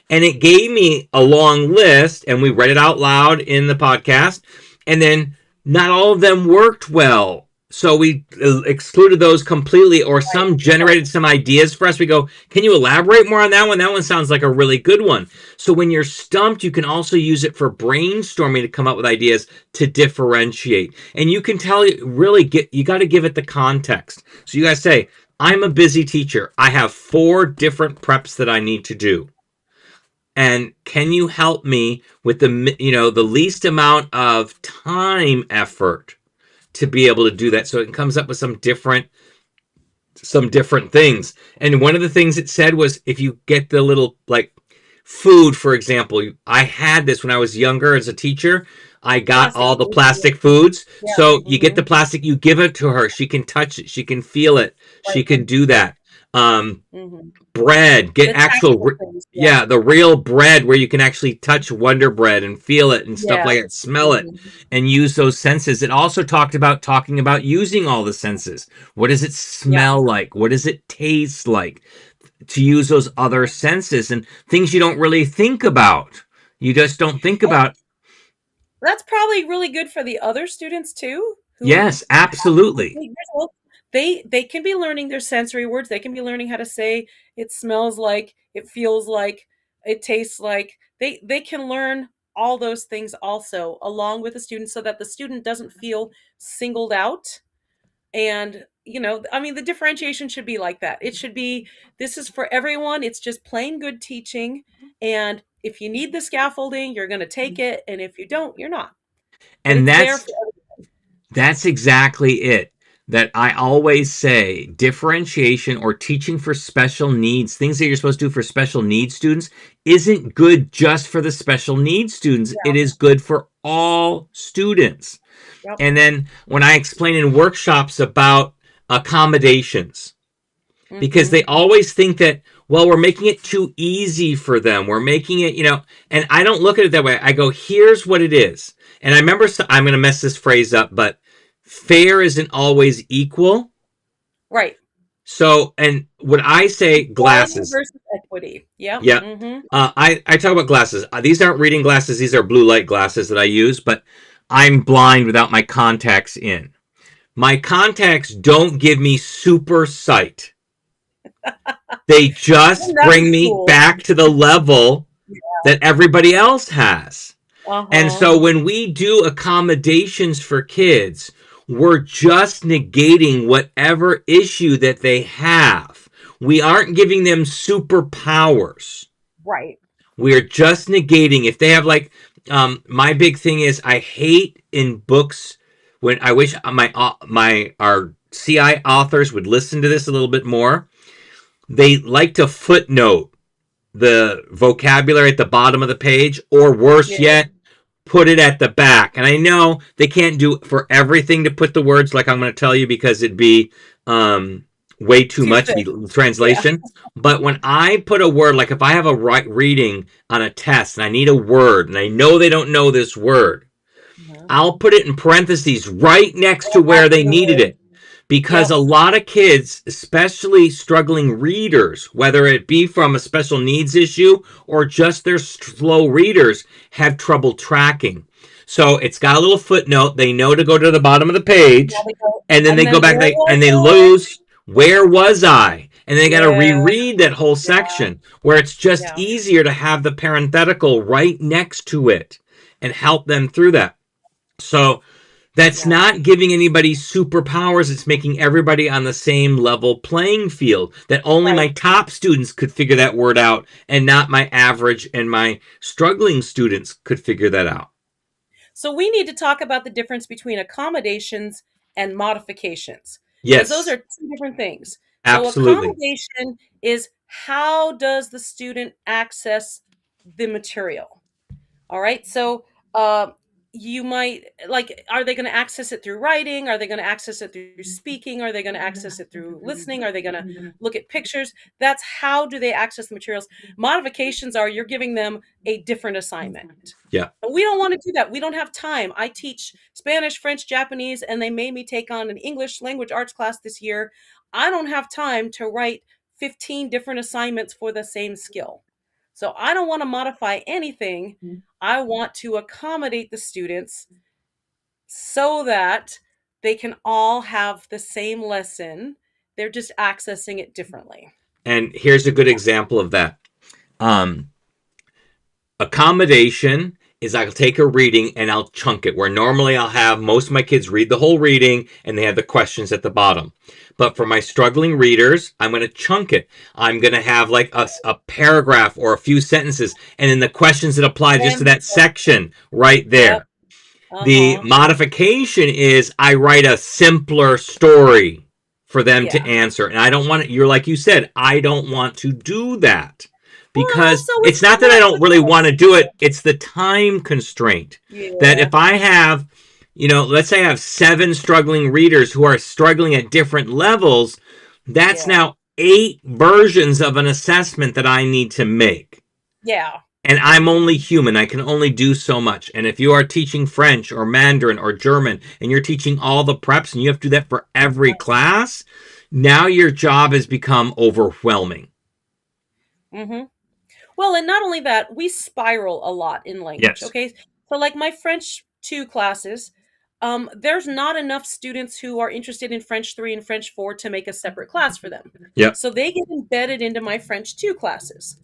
And it gave me a long list, and we read it out loud in the podcast. And then not all of them worked well. So we excluded those completely, or some generated some ideas for us. We go, can you elaborate more on that one? That one sounds like a really good one. So when you're stumped, you can also use it for brainstorming to come up with ideas to differentiate. And you can tell, you got to give it the context. So you guys say, I'm a busy teacher. I have 4 different preps that I need to do. And can you help me with the least amount of time effort to be able to do that? So it comes up with some different things. And one of the things it said was, if you get the little, like, food, for example, I had this when I was younger as a teacher. I got all the plastic foods. Yeah. So you get the plastic, you give it to her. She can touch it. She can feel it. Right. She can do that. Bread, get the actual things, the real bread where you can actually touch Wonder Bread and feel it and stuff like that, smell it, and use those senses. It also talking about using all the senses. What does it smell like? What does it taste like? To use those other senses and things you don't really think about. You just don't think about. That's probably really good for the other students too. Yes, absolutely. They can be learning their sensory words. They can be learning how to say it smells like, it feels like, it tastes like. They can learn all those things also along with the student, so that the student doesn't feel singled out. And, the differentiation should be like that. It should be, this is for everyone. It's just plain good teaching. And if you need the scaffolding, you're going to take it. And if you don't, you're not. And that's exactly it. That I always say, differentiation or teaching for special needs, things that you're supposed to do for special needs students, isn't good just for the special needs students. Yeah. It is good for all students. Yep. And then when I explain in workshops about accommodations, because they always think that, well, we're making it too easy for them. We're making it, and I don't look at it that way. I go, here's what it is. And I remember, I'm going to mess this phrase up, but fair isn't always equal. Right. So, and what I say, glasses. Versus equity. Yeah. Yeah. Mm-hmm. I talk about glasses. These aren't reading glasses. These are blue light glasses that I use, but I'm blind without my contacts in. My contacts don't give me super sight. They just bring me back to the level that everybody else has. Uh-huh. And so when we do accommodations for kids, we're just negating whatever issue that they have. We aren't giving them superpowers. Right. We're just negating. If they have, like, my big thing is, I hate in books when I wish our CI authors would listen to this a little bit more. They like to footnote the vocabulary at the bottom of the page, or worse yet, put it at the back. And I know they can't do for everything to put the words like I'm going to tell you, because it'd be way too much translation. Yeah. But when I put a word, like if I have a reading on a test and I need a word and I know they don't know this word, I'll put it in parentheses right next to where they needed it. Because a lot of kids, especially struggling readers, whether it be from a special needs issue or just their slow readers, have trouble tracking. So it's got a little footnote. They know to go to the bottom of the page, and then they go back and they lose, where was I? And they got to reread that whole section, where it's just easier to have the parenthetical right next to it and help them through that. So that's not giving anybody superpowers. It's making everybody on the same level playing field, that only my top students could figure that word out, and not my average and my struggling students could figure that out. So we need to talk about the difference between accommodations and modifications. Yes. Because those are two different things. Absolutely. So accommodation is, how does the student access the material? All right. So, you might, like, are they going to access it through writing? Are they going to access it through speaking? Are they going to access it through listening? Are they going to look at pictures? That's how do they access the materials. Modifications are you're giving them a different assignment. Yeah. But we don't want to do that. We don't have time. I teach Spanish, French, Japanese, and they made me take on an English language arts class this year. I don't have time to write 15 different assignments for the same skill. So I don't want to modify anything. I want to accommodate the students so that they can all have the same lesson. They're just accessing it differently. And here's a good example of that. Accommodation is I'll take a reading and I'll chunk it, where normally I'll have most of my kids read the whole reading and they have the questions at the bottom. But for my struggling readers, I'm going to chunk it. I'm going to have like a paragraph or a few sentences, and then the questions that apply just to that section right there. Yep. The modification is I write a simpler story for them to answer. And I don't want it, you're like you said, I don't want to do that. Because it's not that I don't really want to do it. It's the time constraint. That if I have, let's say I have 7 struggling readers who are struggling at different levels, that's now 8 versions of an assessment that I need to make. Yeah. And I'm only human. I can only do so much. And if you are teaching French or Mandarin or German, and you're teaching all the preps, and you have to do that for every class, now your job has become overwhelming. Mm-hmm. Well, and not only that, we spiral a lot in language. Yes. Okay. So like my French 2 classes, there's not enough students who are interested in French 3 and French 4 to make a separate class for them. Yep. So they get embedded into my French 2 classes.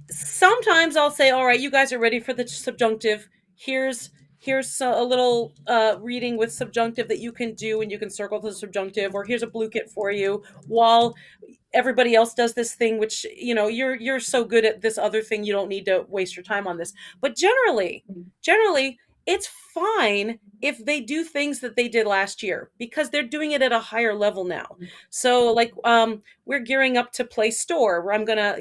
Sometimes I'll say, all right, you guys are ready for the subjunctive. Here's a little reading with subjunctive that you can do, and you can circle the subjunctive, or here's a Blooket for you while everybody else does this thing, which, you're so good at this other thing, you don't need to waste your time on this. But generally, it's fine if they do things that they did last year, because they're doing it at a higher level now. So like, we're gearing up to play store, where I'm gonna,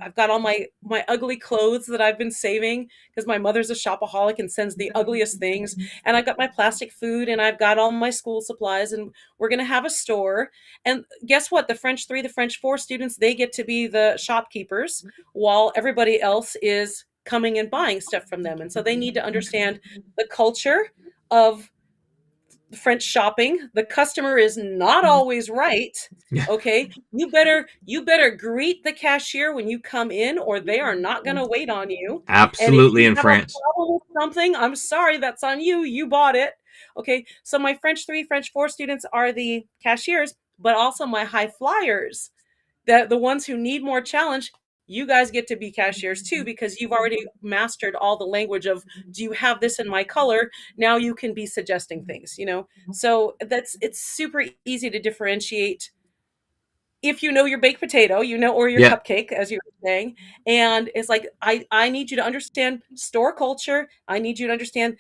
I've got all my ugly clothes that I've been saving, because my mother's a shopaholic and sends the ugliest things. And I've got my plastic food, and I've got all my school supplies, and we're gonna have a store. And guess what? The French 3, the French 4 students, they get to be the shopkeepers, while everybody else is coming and buying stuff from them. And so they need to understand the culture of French shopping. The customer is not always right. Okay. You better greet the cashier when you come in, or they are not going to wait on you. Absolutely. In France. With something, I'm sorry, that's on you. You bought it. Okay. So my French 3, French 4 students are the cashiers, but also my high flyers, the ones who need more challenge. You guys get to be cashiers too, because you've already mastered all the language of, do you have this in my color? Now you can be suggesting things, So it's super easy to differentiate if you know your baked potato, or your cupcake, as you were saying. And it's like, I need you to understand store culture. I need you to understand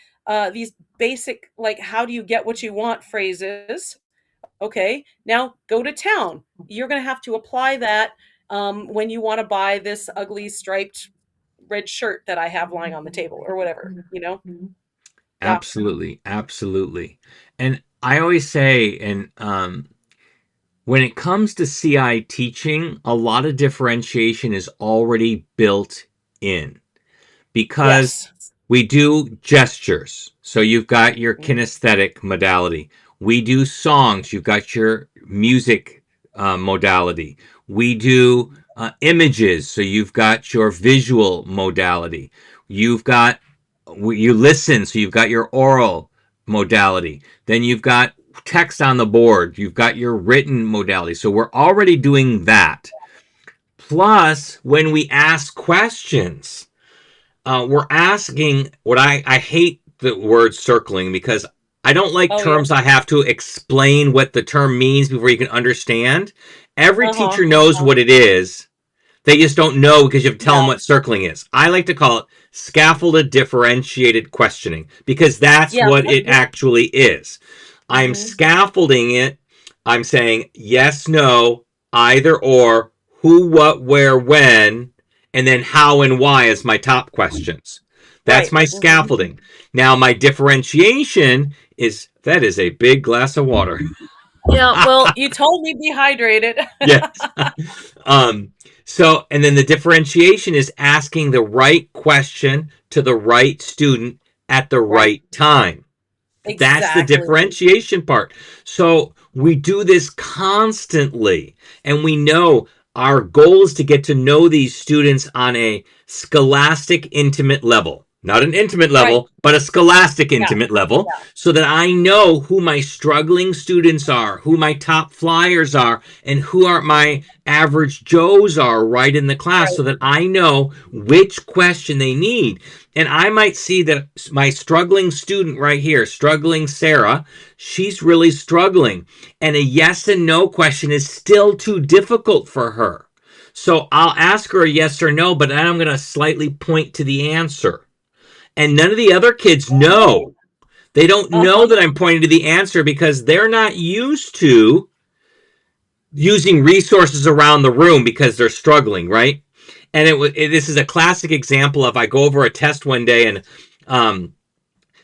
these basic, like, how do you get what you want phrases. Okay, now go to town. You're going to have to apply that when you want to buy this ugly striped red shirt that I have lying on the table, or whatever, Absolutely. Absolutely. And I always say, and when it comes to CI teaching, a lot of differentiation is already built in, because we do gestures. So you've got your kinesthetic modality. We do songs. You've got your music modality. We do images. So you've got your visual modality. You listen. So you've got your oral modality. Then you've got text on the board. You've got your written modality. So we're already doing that. Plus, when we ask questions, we're asking what I hate the word circling, because I don't like terms I have to explain what the term means before you can understand. Every teacher knows what it is. They just don't know, because you have to tell them what circling is. I like to call it scaffolded differentiated questioning, because that's what it actually is. I'm scaffolding it. I'm saying yes, no, either or, who, what, where, when, and then how and why as my top questions. That's Right. my Mm-hmm. scaffolding. Now my differentiation is that is a big glass of water. Yeah, well, you told me be hydrated. Yes. um, so, and then the differentiation is asking the right question to the right student at the Right. right time. That's the Exactly. differentiation part. So we do this constantly, and we know our goal is to get to know these students on a scholastic intimate level. Not an intimate Right. level, but a scholastic Yeah. intimate level, Yeah. so that I know who my struggling students are, who my top flyers are, and who are my average Joes are right in the class, so Right. that I know which question they need. And I might see that my struggling student right here, struggling Sarah, she's really struggling. And a yes and no question is still too difficult for her. So I'll ask her a yes or no, but then I'm going to slightly point to the answer. And none of the other kids Oh. know. They don't know Uh-huh. that I'm pointing to the answer because they're not used to using resources around the room because they're struggling, right? And this is a classic example of I go over a test one day and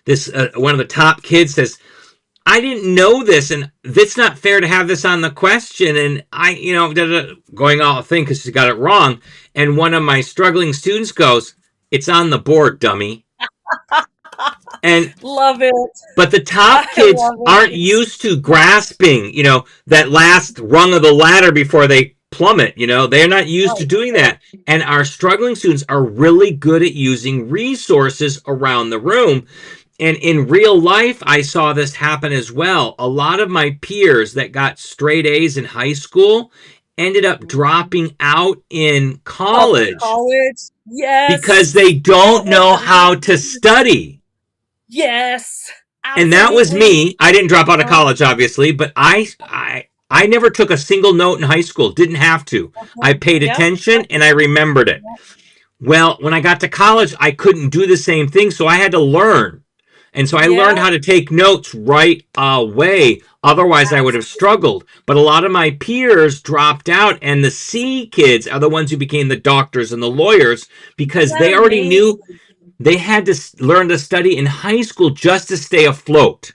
this one of the top kids says, I didn't know this, and it's not fair to have this on the question. And I, going all thing because she got it wrong. And one of my struggling students goes, "It's on the board, dummy." And Love it. but the top I kids love aren't it. used to grasping, that last rung of the ladder before they plummet. They're not used to Right. doing Right. that. And our struggling students are really good at using resources around the room. And in real life, I saw this happen as well. A lot of my peers that got straight A's in high school ended up dropping out in Of college college. because Yes. they don't Oh, know how to study. yes. And that was Absolutely. me. I didn't drop out of college, obviously, but I never took a single note in high school. Didn't have to. I paid Yep. attention and I remembered it. Well, when I got to college, I couldn't do the same thing, so I had to learn. And so I learned Yeah. how to take notes right away. Otherwise, I would have struggled. But a lot of my peers dropped out, and the C kids are the ones who became the doctors and the lawyers because Isn't that they already knew amazing? they had to learn to study in high school just to stay afloat.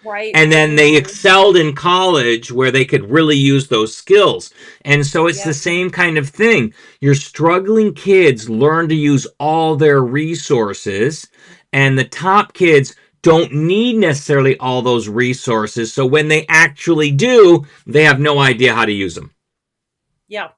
Right. And then they Mm-hmm. excelled in college where they could really use those skills. And so it's the Yep. same kind of thing. Your struggling kids learn to use all their resources, and the top kids don't need necessarily all those resources. So when they actually do, they have no idea how to use them. Yeah,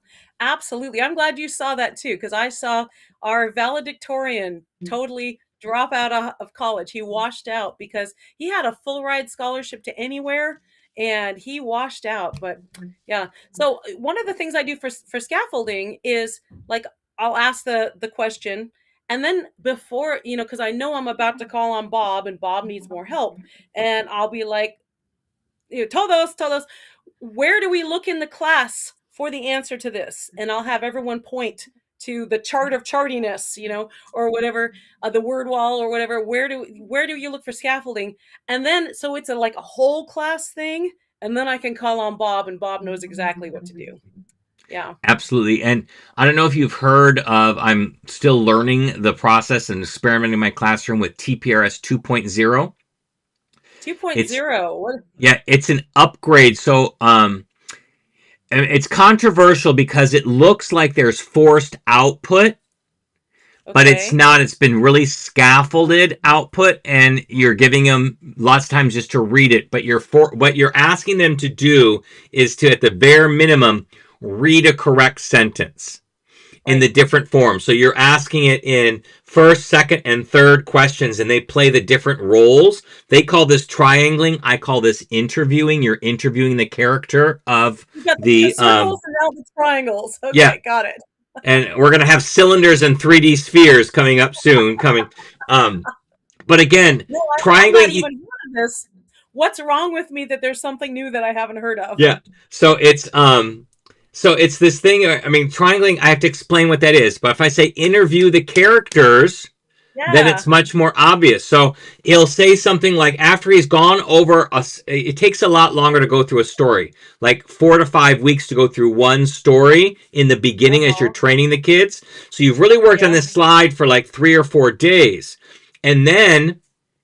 absolutely. I'm glad you saw that too, because I saw our valedictorian totally drop out of college. He washed out because he had a full ride scholarship to anywhere and he washed out. But yeah, so one of the things I do for scaffolding is like I'll ask the question. And then before, because I know I'm about to call on Bob and Bob needs more help. And I'll be like, tell those, where do we look in the class for the answer to this? And I'll have everyone point to the chart of chartiness, or whatever, the word wall or whatever. Where do you look for scaffolding? And then so it's like a whole class thing, and then I can call on Bob, and Bob knows exactly what to do. Yeah, Absolutely. And I don't know if you've heard of, I'm still learning the process and experimenting in my classroom with TPRS 2.0. 2.0. What? Yeah, it's an upgrade. So it's controversial because it looks like there's forced output, but it's Okay. not. It's been really scaffolded output, and you're giving them lots of times just to read it. But what you're asking them to do is to, at the bare minimum, read a correct sentence in the Right. different forms. So you're asking it in first, second, and third questions, and they play the different roles. They call this triangling. I call this interviewing. You're interviewing the character of You got the the circles and now the triangles. yeah. Okay, got it. And we're gonna have cylinders and 3D spheres coming up soon. But again, No, I've not triangling. even heard of this. What's wrong with me that there's something new that I haven't heard of? Yeah. So it's this thing. I mean, triangling. I have to explain what that is. But if I say interview the characters, then Yeah. it's much more obvious. So he'll say something like, after he's gone over it takes a lot longer to go through a story, like 4 to 5 weeks to go through one story in the beginning as you're Uh-huh. training the kids. So you've really worked on Yeah. this slide for like 3 or 4 days. And then,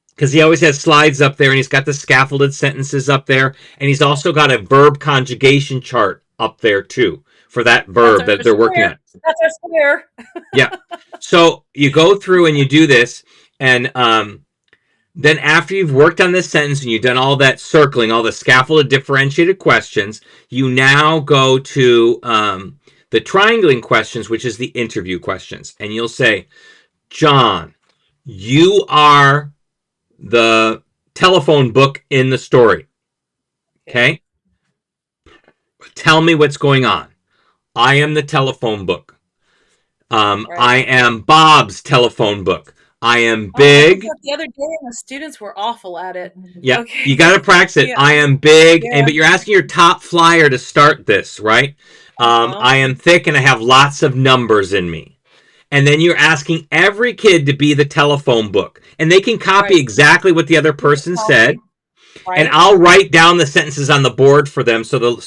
because he always has slides up there, and he's got the scaffolded sentences up there, and he's also got a verb conjugation chart up there too for that verb that they're working on. That's our square. Yeah. So you go through and you do this, and then after you've worked on this sentence and you've done all that circling, all the scaffolded differentiated questions, you now go to the triangling questions, which is the interview questions. And you'll say, John, you are the telephone book in the story. Okay? Tell me what's going on. I am the telephone book. Right. I am Bob's telephone book. I am big. The other day, the students were awful at it. Yeah, okay. You got to practice it. Yeah. I am big, but you're asking your top flyer to start this, right? I am thick and I have lots of numbers in me. And then you're asking every kid to be the telephone book. And they can copy exactly what the other person said. Right. And I'll write down the sentences on the board for them, so the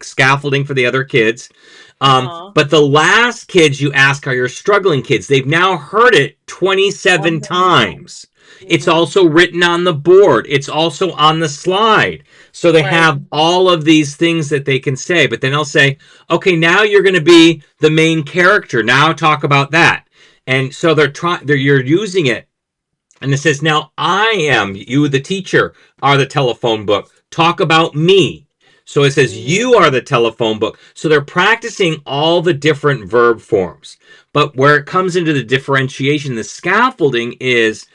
scaffolding for the other kids. But the last kids you ask are your struggling kids. They've now heard it 27 times. It's also written on the board. It's also on the slide. So they have all of these things that they can say. But then I'll say, okay, now you're going to be the main character. Now talk about that. And so you're using it. And it says, now I am, you, the teacher, are the telephone book. Talk about me. So it says, you are the telephone book. So they're practicing all the different verb forms. But where it comes into the differentiation, the scaffolding is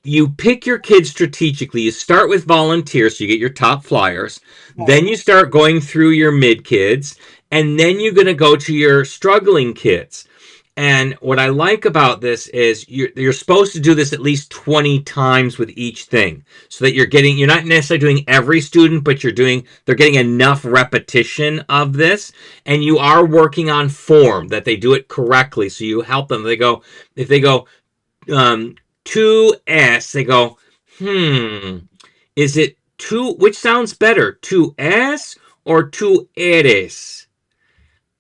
you pick your kids strategically. You start with volunteers, so you get your top flyers. Then you start going through your mid kids. And then you're going to go to your struggling kids. And what I like about this is you're supposed to do this at least 20 times with each thing, so that you're not necessarily doing every student, but they're getting enough repetition of this, and you are working on form, that they do it correctly. So you help them. If they go 2S, they go, is it 2, which sounds better, 2S or 2 eres?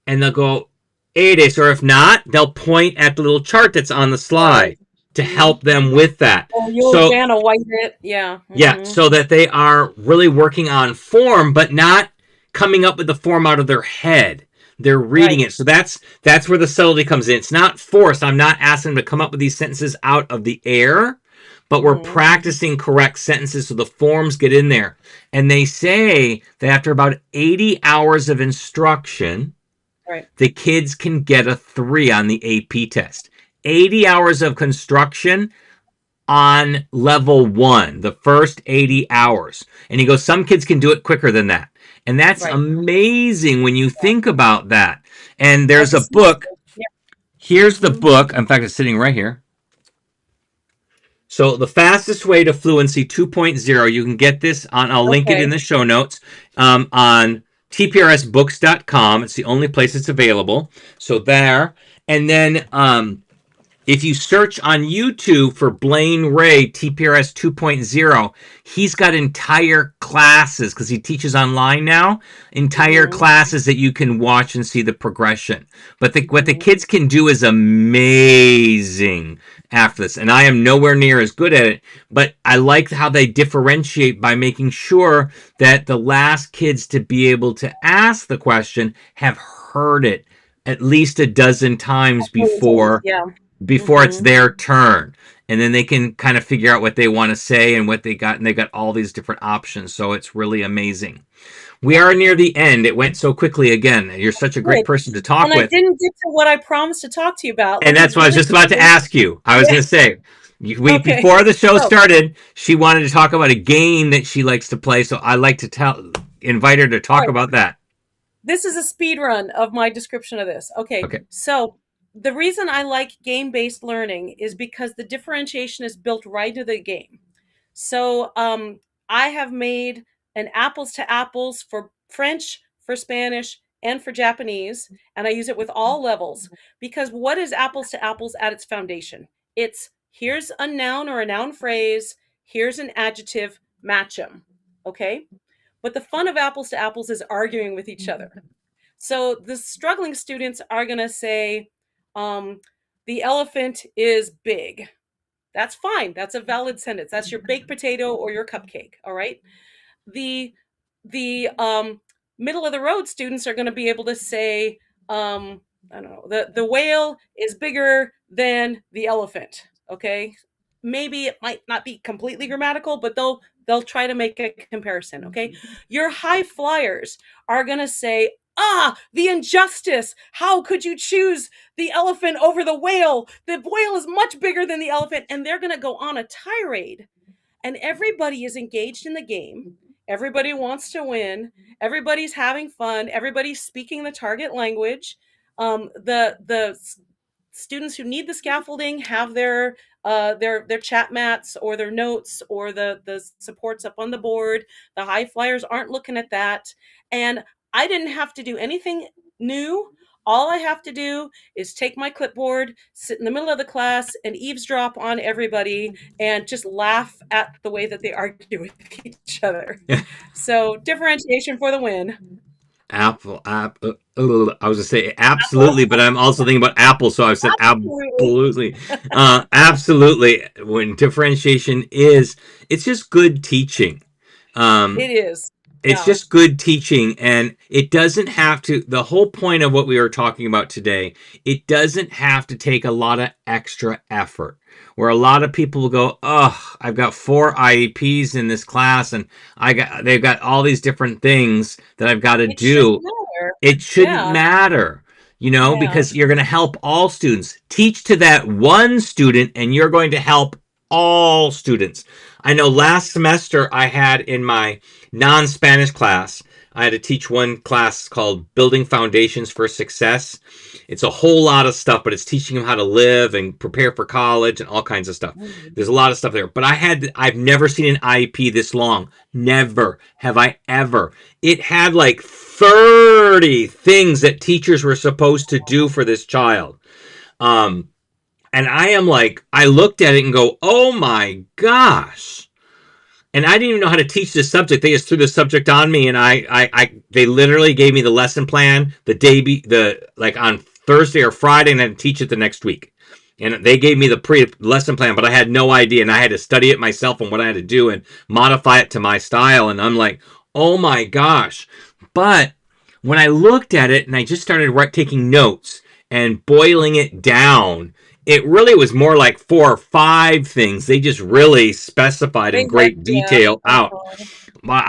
And they'll go, eres, or if not, they'll point at the little chart that's on the slide to help them with that. You'll white it, yeah. Yeah, so that they are really working on form, but not coming up with the form out of their head. They're reading it. So that's where the subtlety comes in. It's not forced. I'm not asking them to come up with these sentences out of the air, but we're practicing correct sentences so the forms get in there. And they say that after about 80 hours of instruction, the kids can get a 3 on the AP test. 80 hours of construction on level 1, the first 80 hours. And he goes, some kids can do it quicker than that. And that's amazing when you think about that. And there's a book. Here's the book. In fact, it's sitting right here. So the fastest way to fluency 2.0, you can get this I'll link it in the show notes, on tprsbooks.com. It's the only place it's available. So there. And then if you search on YouTube for Blaine Ray TPRS 2.0, he's got entire classes, because he teaches online now, entire classes that you can watch and see the progression. But what the kids can do is amazing after this. And I am nowhere near as good at it, but I like how they differentiate by making sure that the last kids to be able to ask the question have heard it at least a dozen times before it's their turn. And then they can kind of figure out what they want to say and what they got. And they got all these different options. So it's really amazing. We are near the end. It went so quickly again. You're such a great person to talk with. I didn't get to what I promised to talk to you about. And that's what I was just about to ask you. I was going to say, before the show started, she wanted to talk about a game that she likes to play. So I like to invite her to talk about that. This is a speed run of my description of this. Okay. So the reason I like game-based learning is because the differentiation is built right into the game. So I have made an apples to apples for French, for Spanish, and for Japanese, and I use it with all levels, because what is apples to apples at its foundation? It's here's a noun or a noun phrase, here's an adjective, match them, okay? But the fun of apples to apples is arguing with each other. So the struggling students are going to say, the elephant is big. That's fine. That's a valid sentence. That's your baked potato or your cupcake. All right. The middle of the road students are going to be able to say, I don't know, the whale is bigger than the elephant. Okay. Maybe it might not be completely grammatical, but they'll try to make a comparison. Okay. Your high flyers are going to say, the injustice. How could you choose the elephant over the whale? The whale is much bigger than the elephant. And they're going to go on a tirade. And everybody is engaged in the game. Everybody wants to win. Everybody's having fun. Everybody's speaking the target language. The students who need the scaffolding have their chat mats or their notes or the supports up on the board. The high flyers aren't looking at that. And I didn't have to do anything new. All I have to do is take my clipboard, sit in the middle of the class, and eavesdrop on everybody and just laugh at the way that they argue with each other. So differentiation for the win. Apple. I was going to say absolutely, but I'm also thinking about Apple, so I said absolutely. Absolutely. When differentiation it's just good teaching. It is. It's just good teaching, and it doesn't have to, the whole point of what we were talking about today, it doesn't have to take a lot of extra effort. Where a lot of people will go, I've got 4 IEPs in this class, and they've got all these different things that I've got to do. It shouldn't matter, because you're going to help all students. Teach to that one student, and you're going to help all students. I know last semester I had in my non-Spanish class, I had to teach one class called Building Foundations for Success. It's a whole lot of stuff, but it's teaching them how to live and prepare for college and all kinds of stuff. There's a lot of stuff there. But I've never seen an IEP this long. Never have I ever. It had like 30 things that teachers were supposed to do for this child. And I looked at it and go, oh my gosh. And I didn't even know how to teach this subject. They just threw the subject on me, and they literally gave me the lesson plan on Thursday or Friday, and I had to teach it the next week. And they gave me the lesson plan, but I had no idea, and I had to study it myself and what I had to do and modify it to my style. And I'm like, oh my gosh. But when I looked at it and I just started taking notes and boiling it down, it really was more like 4 or 5 things. They just really specified in great detail out. My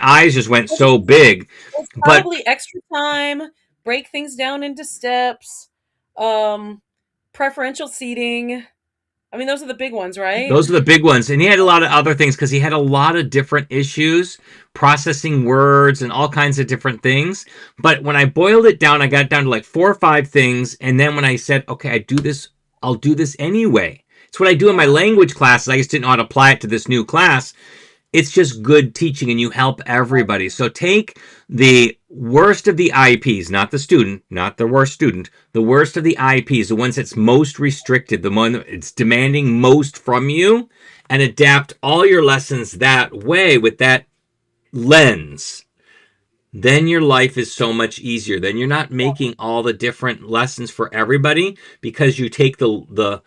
eyes just went so big. It's probably extra time, break things down into steps, preferential seating. I mean, those are the big ones, right? Those are the big ones. And he had a lot of other things because he had a lot of different issues, processing words and all kinds of different things. But when I boiled it down, I got down to like 4 or 5 things. And then when I said, okay, I'll do this anyway. It's what I do in my language classes. I just didn't know how to apply it to this new class. It's just good teaching, and you help everybody. So take the worst of the IEPs, not the student, not the worst student, the worst of the IEPs, the ones that's most restricted, the one that's demanding most from you, and adapt all your lessons that way with that lens. Then your life is so much easier. Then you're not making all the different lessons for everybody, because you take when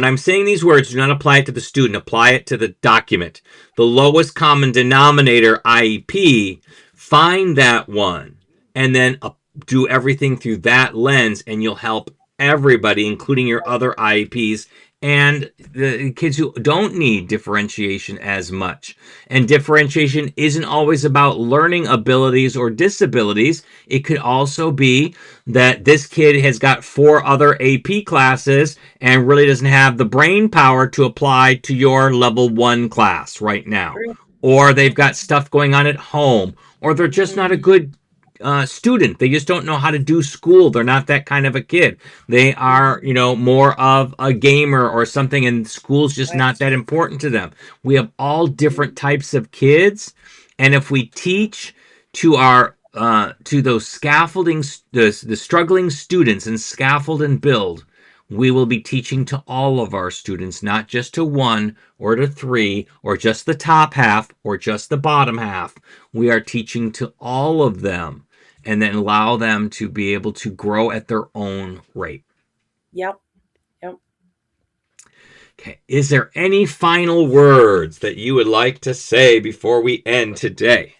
I'm saying these words, do not apply it to the student, apply it to the document. The lowest common denominator IEP, find that one, and then do everything through that lens, and you'll help everybody, including your other IEPs and the kids who don't need differentiation as much. And differentiation isn't always about learning abilities or disabilities. It could also be that this kid has got 4 other AP classes and really doesn't have the brain power to apply to your level 1 class right now. Or they've got stuff going on at home, or they're just not a good student. They just don't know how to do school. They're not that kind of a kid. They are, more of a gamer or something, and school's just not that important to them. We have all different types of kids, and if we teach to our to those scaffolding, the struggling students, and scaffold and build, we will be teaching to all of our students, not just to 1 or to 3 or just the top half or just the bottom half. We are teaching to all of them, and then allow them to be able to grow at their own rate. Yep. Okay. Is there any final words that you would like to say before we end today?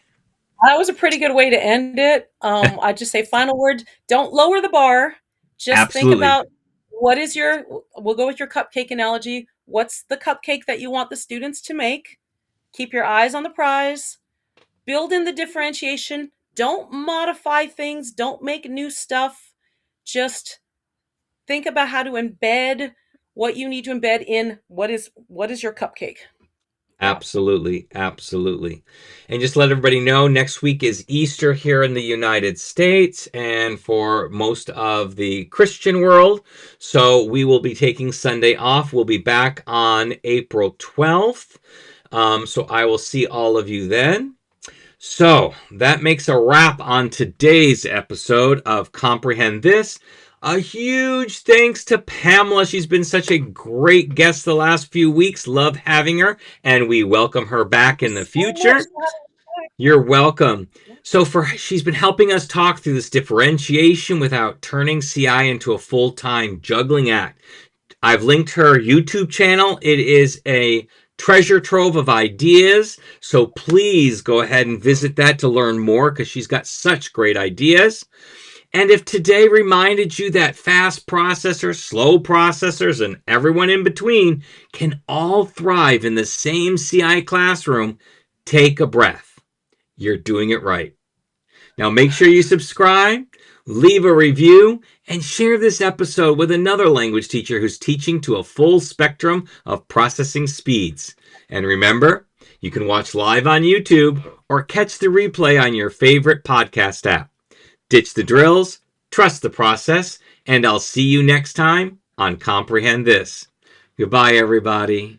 That was a pretty good way to end it. I just say final word, don't lower the bar. Just think Absolutely. about we'll go with your cupcake analogy. What's the cupcake that you want the students to make? Keep your eyes on the prize. Build in the differentiation. Don't modify things. Don't make new stuff. Just think about how to embed what you need to embed in what is your cupcake. Absolutely. Absolutely. And just let everybody know, next week is Easter here in the United States and for most of the Christian world. So we will be taking Sunday off. We'll be back on April 12th. So I will see all of you then. So that makes a wrap on today's episode of Comprehend This. A huge thanks to Pamela. She's been such a great guest the last few weeks. Love having her, and we welcome her back in the future. You're welcome. So she's been helping us talk through this differentiation without turning CI into a full-time juggling act. I've linked her YouTube channel. It is a treasure trove of ideas. So please go ahead and visit that to learn more because she's got such great ideas. And if today reminded you that fast processors, slow processors, and everyone in between can all thrive in the same CI classroom, take a breath. You're doing it right. Now make sure you subscribe, leave a review, and share this episode with another language teacher who's teaching to a full spectrum of processing speeds. And remember, you can watch live on YouTube or catch the replay on your favorite podcast app. Ditch the drills, trust the process, and I'll see you next time on Comprehend This. Goodbye, everybody.